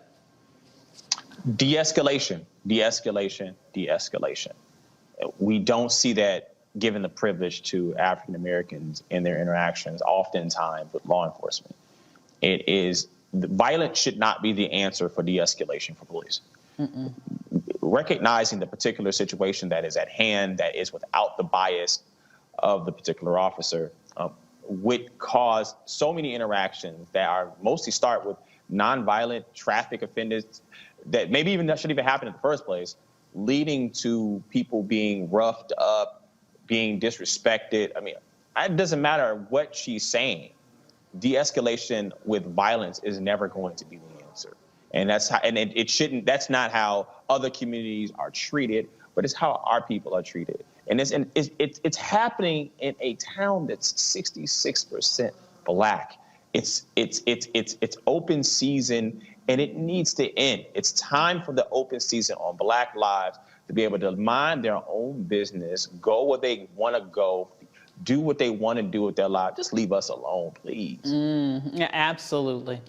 De-escalation, de-escalation, de-escalation. We don't see that given the privilege to African Americans in their interactions, oftentimes with law enforcement. It is, violence should not be the answer for de-escalation for police. Recognizing the particular situation that is at hand, that is without the bias of the particular officer, would cause so many interactions that are mostly start with nonviolent traffic offenders that maybe even that shouldn't even happen in the first place, leading to people being roughed up, being disrespected. I mean, it doesn't matter what she's saying. De-escalation with violence is never going to be the answer. And that's how, and it shouldn't, that's not how other communities are treated, but it's how our people are treated. And it's happening in a town that's 66% Black. It's open season, and it needs to end. It's time for the open season on Black lives to be able to mind their own business, go where they want to go, do what they want to do with their lives. Just leave us alone, please. Yeah, absolutely.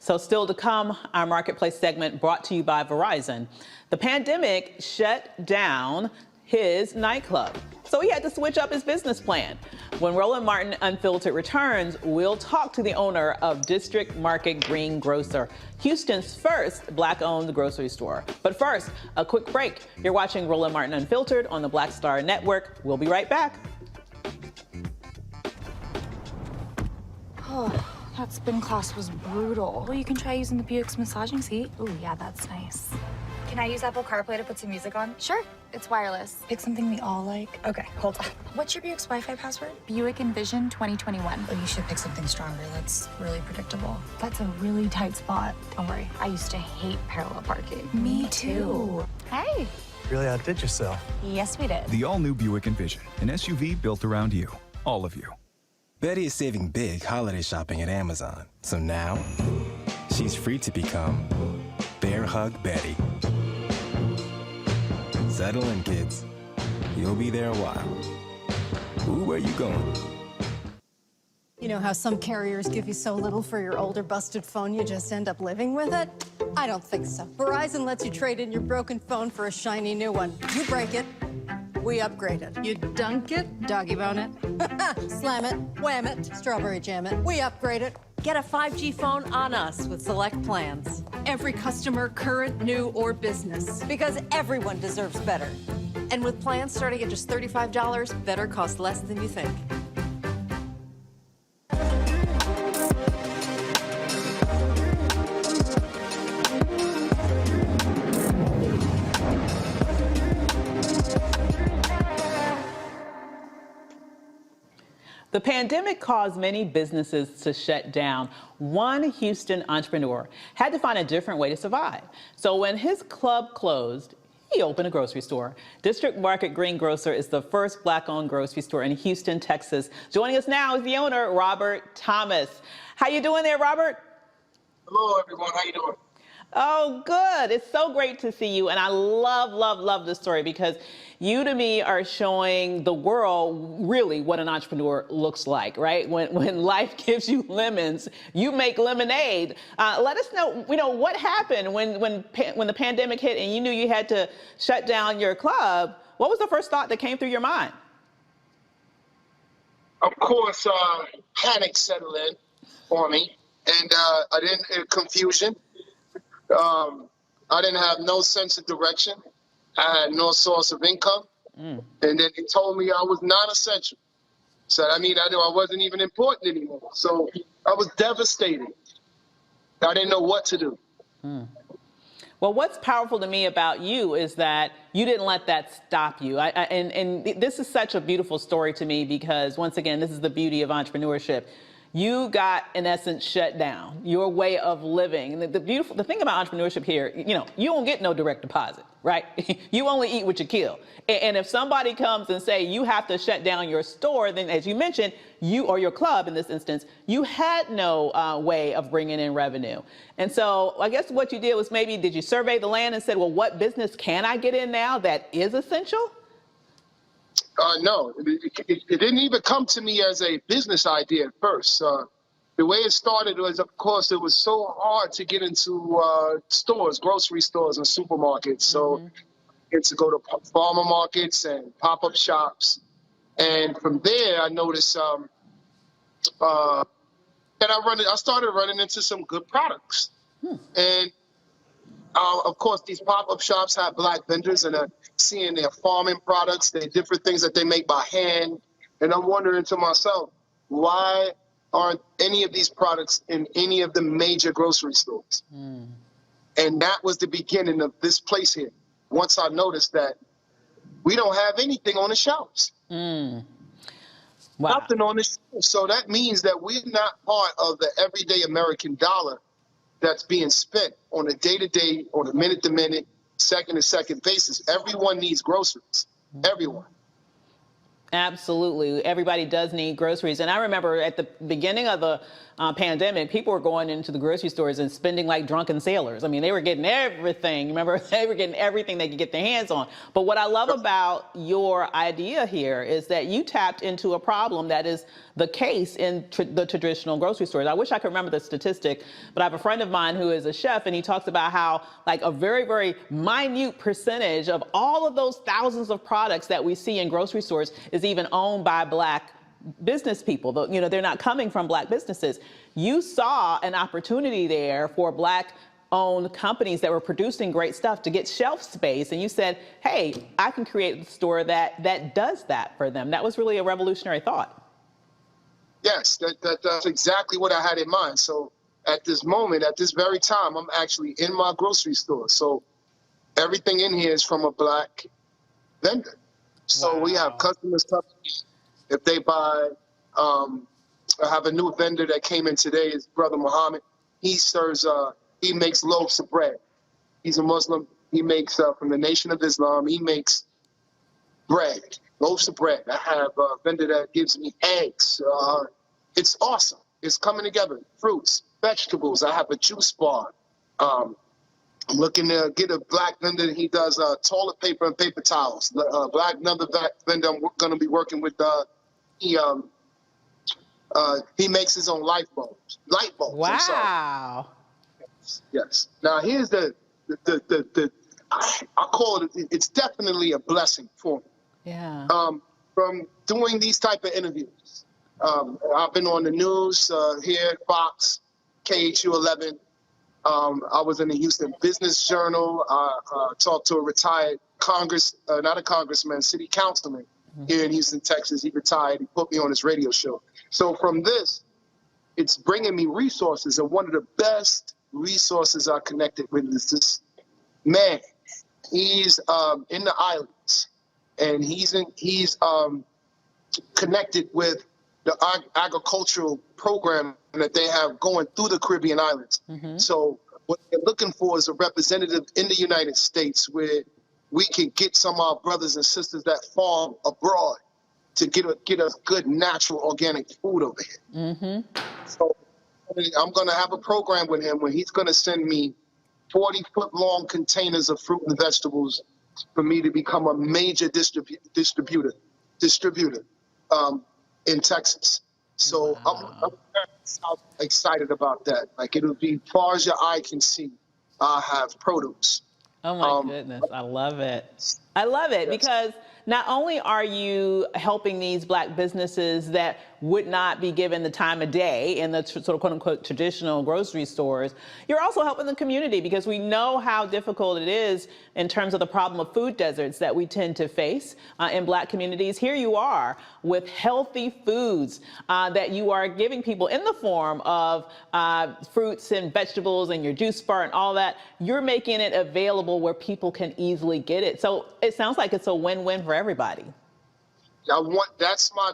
So still to come, our Marketplace segment brought to you by Verizon. The pandemic shut down his nightclub, so he had to switch up his business plan. When Roland Martin Unfiltered returns, we'll talk to the owner of District Market Green Grocer, Houston's first Black-owned grocery store. But first, a quick break. You're watching Roland Martin Unfiltered on the Black Star Network. We'll be right back. Oh, that spin class was brutal. Well, you can try using the Buick's massaging seat. Ooh, yeah, that's nice. Can I use Apple CarPlay to put some music on? Sure, it's wireless. Pick something we all like. Okay, hold on. What's your Buick's Wi-Fi password? Buick Envision 2021. Oh, you should pick something stronger. That's really predictable. That's a really tight spot. Don't worry, I used to hate parallel parking. Me too. Hey. Really outdid yourself. Yes, we did. The all-new Buick Envision, an SUV built around you, all of you. Betty is saving big holiday shopping at Amazon. So now, she's free to become Bear Hug Betty. Settle in, kids. You'll be there a while. Ooh, where you going? You know how some carriers give you so little for your older busted phone you just end up living with it? I don't think so. Verizon lets you trade in your broken phone for a shiny new one. You break it, we upgrade it. You dunk it, doggy bone it, slam it, wham it, strawberry jam it. We upgrade it. Get a 5G phone on us with select plans. Every customer, current, new, or business. Because everyone deserves better. And with plans starting at just $35, better costs less than you think. The pandemic caused many businesses to shut down. One Houston entrepreneur had to find a different way to survive. So when his club closed, he opened a grocery store. District Market Greengrocer is the first Black-owned grocery store in Houston, Texas. Joining us now is the owner, Robert Thomas. How you doing there, Robert? Hello, everyone. How you doing? Oh, good. It's so great to see you. And I love, love, love this story because you, to me, are showing the world really what an entrepreneur looks like, right? When life gives you lemons, you make lemonade. Let us know, what happened when the pandemic hit and you knew you had to shut down your club. What was the first thought that came through your mind? Of course, panic settled in for me, and confusion. I didn't have no sense of direction. I had no source of income. And then they told me I was non-essential. So I knew I wasn't even important anymore. So I was devastated. I didn't know what to do. Well, what's powerful to me about you is that you didn't let that stop you. And this is such a beautiful story to me because, once again, this is the beauty of entrepreneurship. You got, in essence, shut down your way of living. And the thing about entrepreneurship here, you don't get no direct deposit, right? You only eat what you kill. And if somebody comes and say you have to shut down your store, then as you mentioned, you or your club in this instance, you had no way of bringing in revenue. And so I guess what you did was did you survey the land and said, well, what business can I get in now that is essential? No, it didn't even come to me as a business idea at first. The way it started was, of course, it was so hard to get into stores, grocery stores and supermarkets. So it's to go to farmer markets and pop-up shops. And from there, I noticed that I started running into some good products. And of course, these pop-up shops have Black vendors, and seeing their farming products, their different things that they make by hand. And I'm wondering to myself, why aren't any of these products in any of the major grocery stores? And that was the beginning of this place here. Once I noticed that we don't have anything on the shelves. Wow. Nothing on the shelves. So that means that we're not part of the everyday American dollar that's being spent on a day-to-day, on a minute-to-minute, second-to-second basis. Everyone needs groceries. Everyone. Absolutely. Everybody does need groceries. And I remember at the beginning of the pandemic, people were going into the grocery stores and spending like drunken sailors. I mean, they were getting everything. Remember, they were getting everything they could get their hands on. But what I love about your idea here is that you tapped into a problem that is the case in the traditional grocery stores. I wish I could remember the statistic, but I have a friend of mine who is a chef, and he talks about how like a very, very minute percentage of all of those thousands of products that we see in grocery stores is even owned by Black business people. They're not coming from Black businesses. You saw an opportunity there for Black-owned companies that were producing great stuff to get shelf space, and you said, hey, I can create a store that does that for them. That was really a revolutionary thought. Yes, that's exactly what I had in mind. So at this moment, at this very time, I'm actually in my grocery store. So everything in here is from a Black vendor. So we have customers coming in. If they buy, I have a new vendor that came in today, his brother Muhammad. He makes loaves of bread. He's a Muslim. He makes, from the Nation of Islam, he makes bread, loaves of bread. I have a vendor that gives me eggs. It's awesome. It's coming together. Fruits, vegetables. I have a juice bar. I'm looking to get a Black vendor. He does toilet paper and paper towels. Black another vendor I'm going to be working with. He makes his own light bulbs. Wow. Yes. Now here's I call it. It's definitely a blessing for me. Yeah. From doing these type of interviews, I've been on the news here at Fox, KHU11. I was in the Houston Business Journal. I talked to a retired not a congressman, city councilman here in Houston, Texas. He retired. He put me on his radio show. So from this, it's bringing me resources. And one of the best resources I connected with is this man. He's in the islands, and he's connected with agricultural program that they have going through the Caribbean islands. So what they're looking for is a representative in the United States where we can get some of our brothers and sisters that farm abroad to get us good, natural, organic food over here. So I'm going to have a program with him where he's going to send me 40-foot-long containers of fruit and vegetables for me to become a major distributor in Texas. So I'm very excited about that. Like, it'll be far as your eye can see, I have produce. Oh my goodness, I love it. I love it because not only are you helping these Black businesses that would not be given the time of day in the sort of quote unquote traditional grocery stores, you're also helping the community because we know how difficult it is in terms of the problem of food deserts that we tend to face in Black communities. Here you are with healthy foods that you are giving people in the form of fruits and vegetables and your juice bar and all that. You're making it available where people can easily get it. So it sounds like it's a win-win for everybody. That's my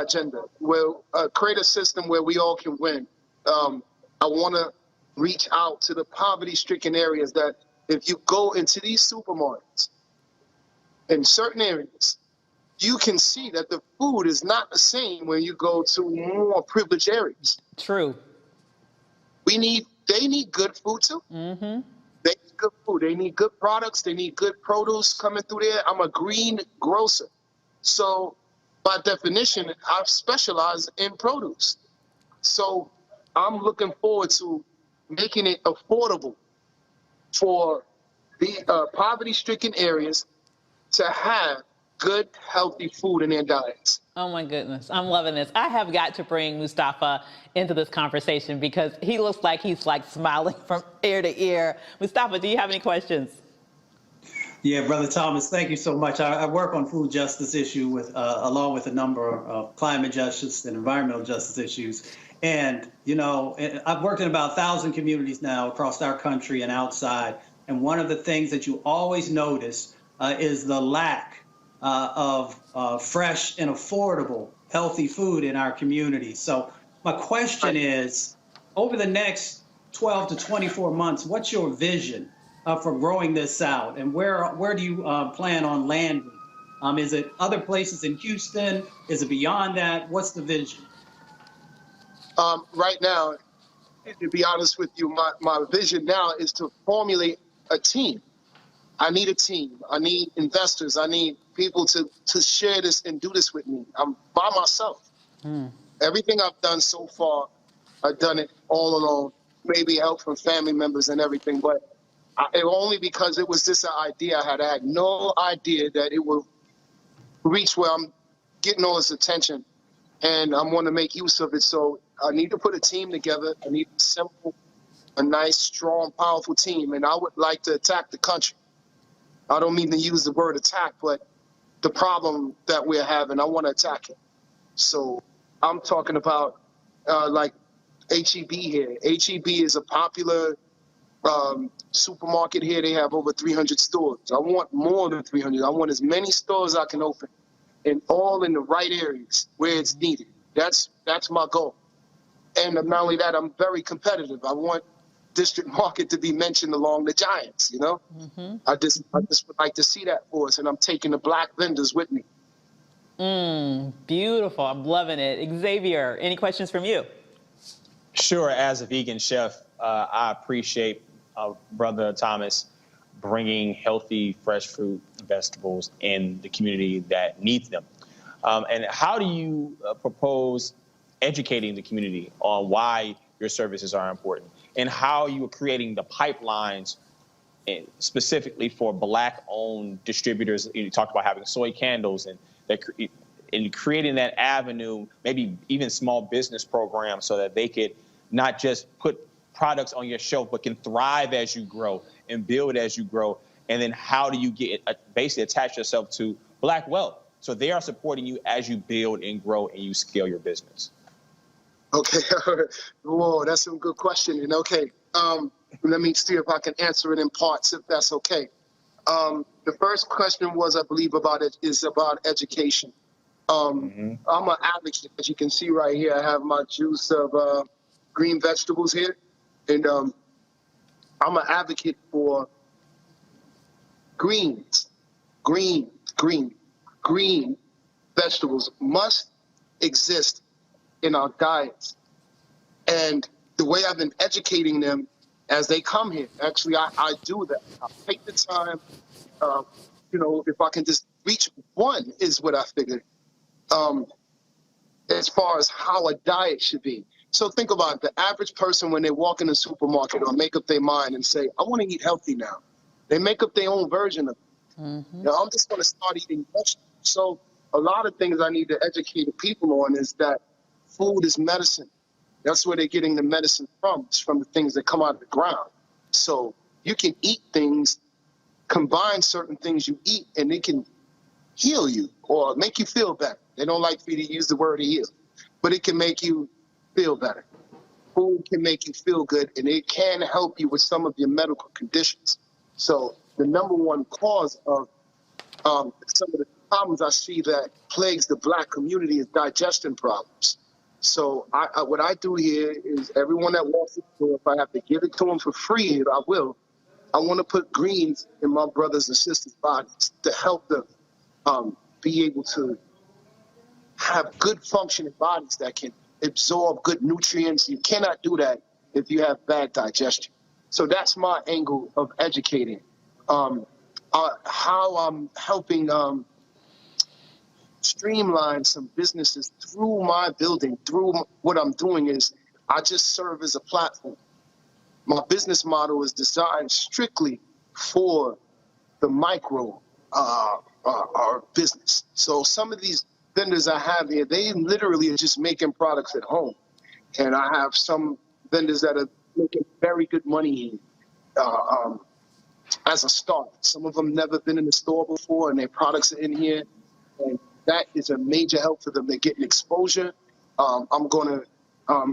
agenda. We'll create a system where we all can win. I want to reach out to the poverty-stricken areas that if you go into these supermarkets in certain areas, you can see that the food is not the same when you go to more privileged areas. True. They need good food too. They need good food. They need good products. They need good produce coming through there. I'm a green grocer. So by definition, I specialize in produce. So I'm looking forward to making it affordable for the poverty-stricken areas to have good, healthy food in their diets. Oh my goodness, I'm loving this. I have got to bring Mustafa into this conversation because he looks like he's like smiling from ear to ear. Mustafa, do you have any questions? Yeah, Brother Thomas, thank you so much. I work on food justice issue along with a number of climate justice and environmental justice issues. And, you know, I've worked in about 1,000 communities now across our country and outside. And one of the things that you always notice is the lack of fresh and affordable, healthy food in our communities. So my question is, over the next 12 to 24 months, what's your vision for growing this out? And where do you plan on landing? Is it other places in Houston? Is it beyond that? What's the vision? Right now, to be honest with you, my vision now is to formulate a team. I need a team. I need investors. I need people to share this and do this with me. I'm by myself. Everything I've done so far, I've done it all alone. Maybe help from family members and everything, but only because it was just an idea I had. I had no idea that it would reach where I'm getting all this attention, and I want to make use of it. So I need to put a team together. I need a nice, strong, powerful team, and I would like to attack the country. I don't mean to use the word attack, but the problem that we're having, I want to attack it. So I'm talking about like HEB here. HEB is a popular supermarket here. They have over 300 stores. I want more than 300. I want as many stores I can open, and all in the right areas where it's needed. That's my goal. And not only that, I'm very competitive. I want District Market to be mentioned along the giants, you know? I just would like to see that for us, and I'm taking the Black vendors with me. Beautiful. I'm loving it. Xavier, any questions from you? Sure. As a vegan chef, I appreciate Brother Thomas bringing healthy, fresh fruit and vegetables in the community that needs them. And how do you propose educating the community on why your services are important, and how you are creating the pipelines specifically for Black-owned distributors? You talked about having soy candles and creating that avenue, maybe even small business programs, so that they could not just put products on your shelf, but can thrive as you grow and build as you grow. And then how do you basically attach yourself to Black wealth, so they are supporting you as you build and grow and you scale your business? Okay, whoa, that's some good questioning. Okay, let me see if I can answer it in parts, if that's okay. The first question was, I believe, about education. I'm an advocate. As you can see right here, I have my juice of green vegetables here. And I'm an advocate for greens. Green vegetables must exist in our diets. And the way I've been educating them as they come here, actually, I do that. I take the time, if I can just reach one is what I figured, as far as how a diet should be. So think about it. The average person, when they walk in the supermarket or make up their mind and say, I want to eat healthy now, they make up their own version of it. I'm just going to start eating vegetables. So a lot of things I need to educate the people on is that food is medicine. That's where they're getting the medicine from. It's from the things that come out of the ground. So you can eat things, combine certain things you eat, and they can heal you or make you feel better. They don't like for you to use the word heal, but it can make you feel better. Food can make you feel good, and it can help you with some of your medical conditions. So the number one cause of some of the problems I see that plagues the Black community is digestion problems. So what I do here is everyone that walks in the door, if I have to give it to them for free, I will. I want to put greens in my brothers and sisters' bodies to help them be able to have good functioning bodies that can absorb good nutrients. You cannot do that if you have bad digestion. So that's my angle of educating. How I'm helping streamline some businesses through my building, through what I'm doing is I just serve as a platform. My business model is designed strictly for the micro business. So some of these vendors I have here, they literally are just making products at home. And I have some vendors that are making very good money as a start. Some of them never been in the store before and their products are in here. And that is a major help for them. They're getting exposure. I'm going to,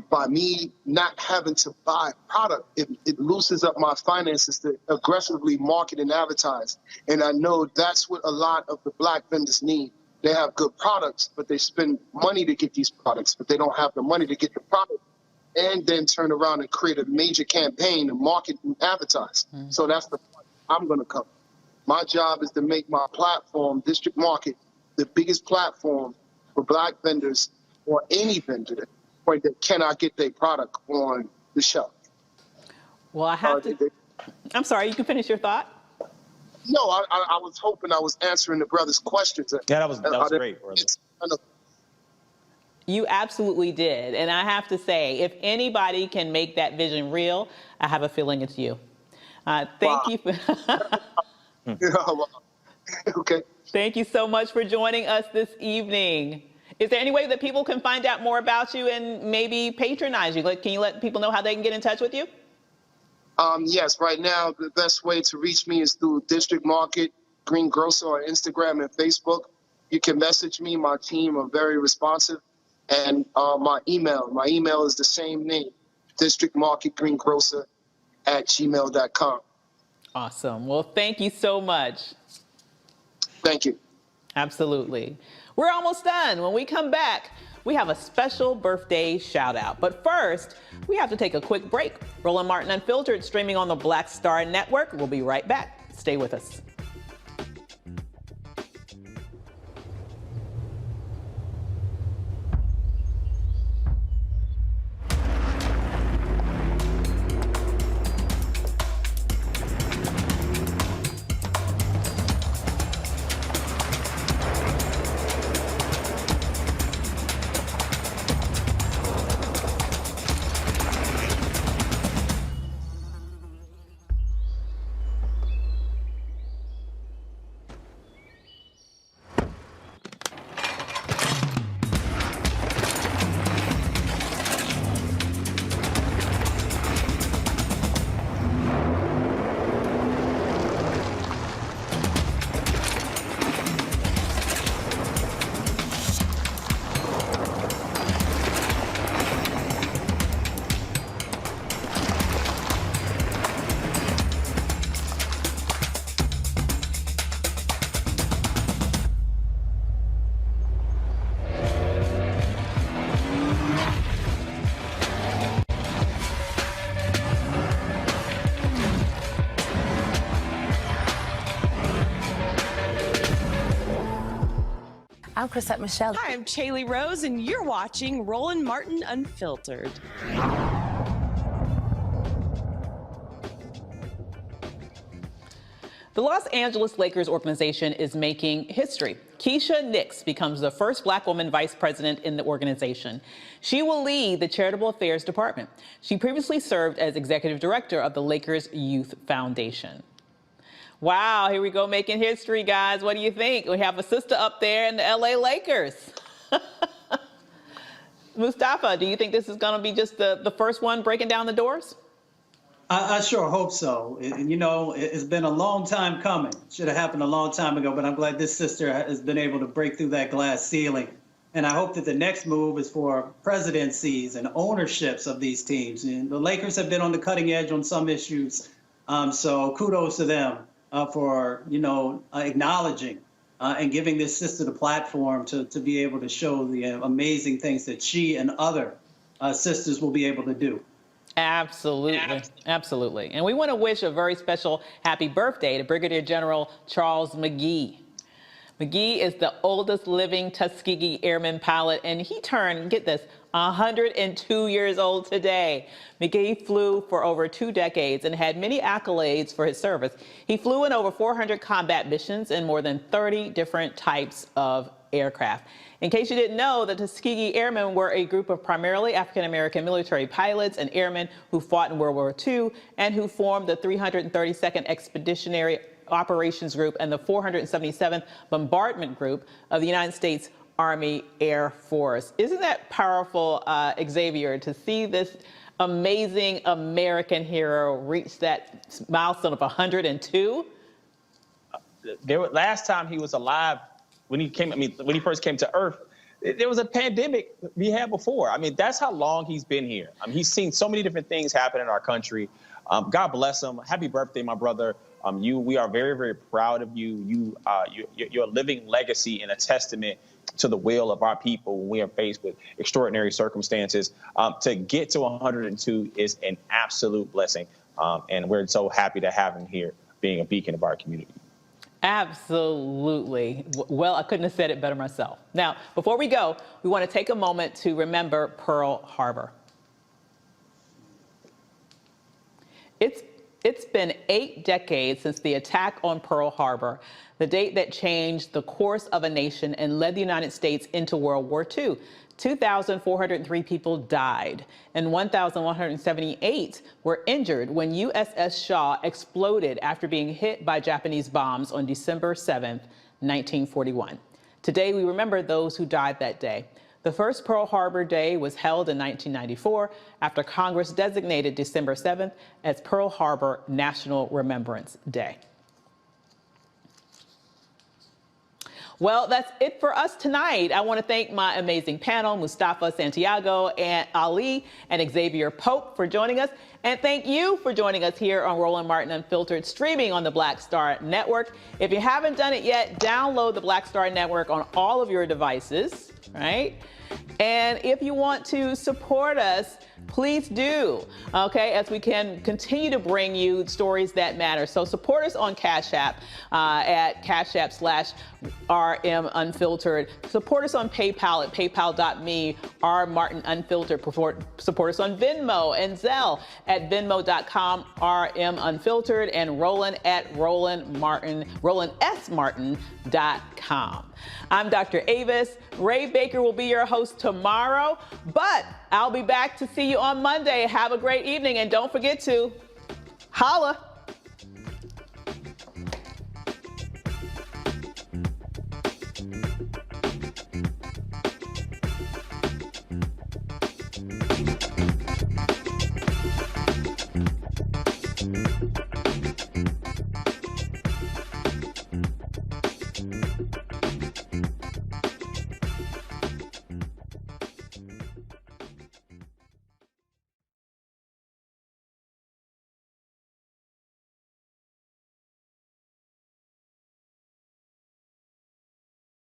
by me not having to buy product, it loosens up my finances to aggressively market and advertise. And I know that's what a lot of the Black vendors need. They have good products, but they spend money to get these products, but they don't have the money to get the product and then turn around and create a major campaign to market and advertise. So that's the point I'm going to cover. My job is to make my platform, District Market, the biggest platform for Black vendors or any vendor that cannot get their product on the shelf. Well, I have to. I'm sorry, you can finish your thought. No, I was hoping I was answering the brother's questions. Yeah, that was great, brother. You absolutely did. And I have to say, if anybody can make that vision real, I have a feeling it's you. Thank you. Okay. Thank you so much for joining us this evening. Is there any way that people can find out more about you and maybe patronize you? Can you let people know how they can get in touch with you? Yes, right now, the best way to reach me is through District Market, Greengrocer on Instagram and Facebook. You can message me. My team are very responsive. And my email is the same name, districtmarketgreengrocer@gmail.com. Awesome. Well, thank you so much. Thank you. Absolutely. We're almost done. When we come back, we have a special birthday shout out. But first, we have to take a quick break. Roland Martin Unfiltered, streaming on the Black Star Network. We'll be right back. Stay with us. I'm Chrisette Michelle. Hi, I'm Chaley Rose, and you're watching Roland Martin Unfiltered. The Los Angeles Lakers organization is making history. Keisha Nix becomes the first Black woman vice president in the organization. She will lead the Charitable Affairs Department. She previously served as executive director of the Lakers Youth Foundation. Wow, here we go making history, guys. What do you think? We have a sister up there in the LA Lakers. Mustafa, do you think this is going to be just the first one breaking down the doors? I sure hope so. You know, it's been a long time coming. Should have happened a long time ago, but I'm glad this sister has been able to break through that glass ceiling. And I hope that the next move is for presidencies and ownerships of these teams. And the Lakers have been on the cutting edge on some issues. So kudos to them for, you know, acknowledging and giving this sister the platform to be able to show the amazing things that she and other sisters will be able to do. Absolutely. Absolutely. And we want to wish a very special happy birthday to Brigadier General Charles McGee. McGee is the oldest living Tuskegee Airman pilot, and he turned, get this, 102 years old today. McGee flew for over 2 decades and had many accolades for his service. He flew in over 400 combat missions in more than 30 different types of aircraft. In case you didn't know, the Tuskegee Airmen were a group of primarily African-American military pilots and airmen who fought in World War II and who formed the 332nd Expeditionary Operations Group and the 477th Bombardment Group of the United States Army Air Force. Isn't that powerful, Xavier, to see this amazing American hero reach that milestone of 102? Last time he was alive, when he first came to Earth, there was a pandemic we had before. I mean, that's how long he's been here. I mean, he's seen so many different things happen in our country. God bless him. Happy birthday, my brother. We are very, very proud of you. You're a living legacy and a testament to the will of our people when we are faced with extraordinary circumstances. To get to 102 is an absolute blessing. And we're so happy to have him here being a beacon of our community. Absolutely. Well, I couldn't have said it better myself. Now, before we go, we want to take a moment to remember Pearl Harbor. It's been 8 decades since the attack on Pearl Harbor, the date that changed the course of a nation and led the United States into World War II. 2,403 people died and 1,178 were injured when USS Shaw exploded after being hit by Japanese bombs on December 7th, 1941. Today, we remember those who died that day. The first Pearl Harbor Day was held in 1994 after Congress designated December 7th as Pearl Harbor National Remembrance Day. Well, that's it for us tonight. I want to thank my amazing panel, Mustafa Santiago and Ali and Xavier Pope for joining us. And thank you for joining us here on Roland Martin Unfiltered, streaming on the Black Star Network. If you haven't done it yet, download the Black Star Network on all of your devices, right? And if you want to support us, please do, okay, as we can continue to bring you stories that matter. So support us on Cash App at Cash App /RM Unfiltered. Support us on PayPal at paypal.me, R Martin Unfiltered. Support us on Venmo and Zelle at venmo.com, RM Unfiltered, and Roland at RolandSMartin.com. I'm Dr. Avis. Ray Baker will be your host tomorrow, but I'll be back to see you on Monday. Have a great evening, and don't forget to holla.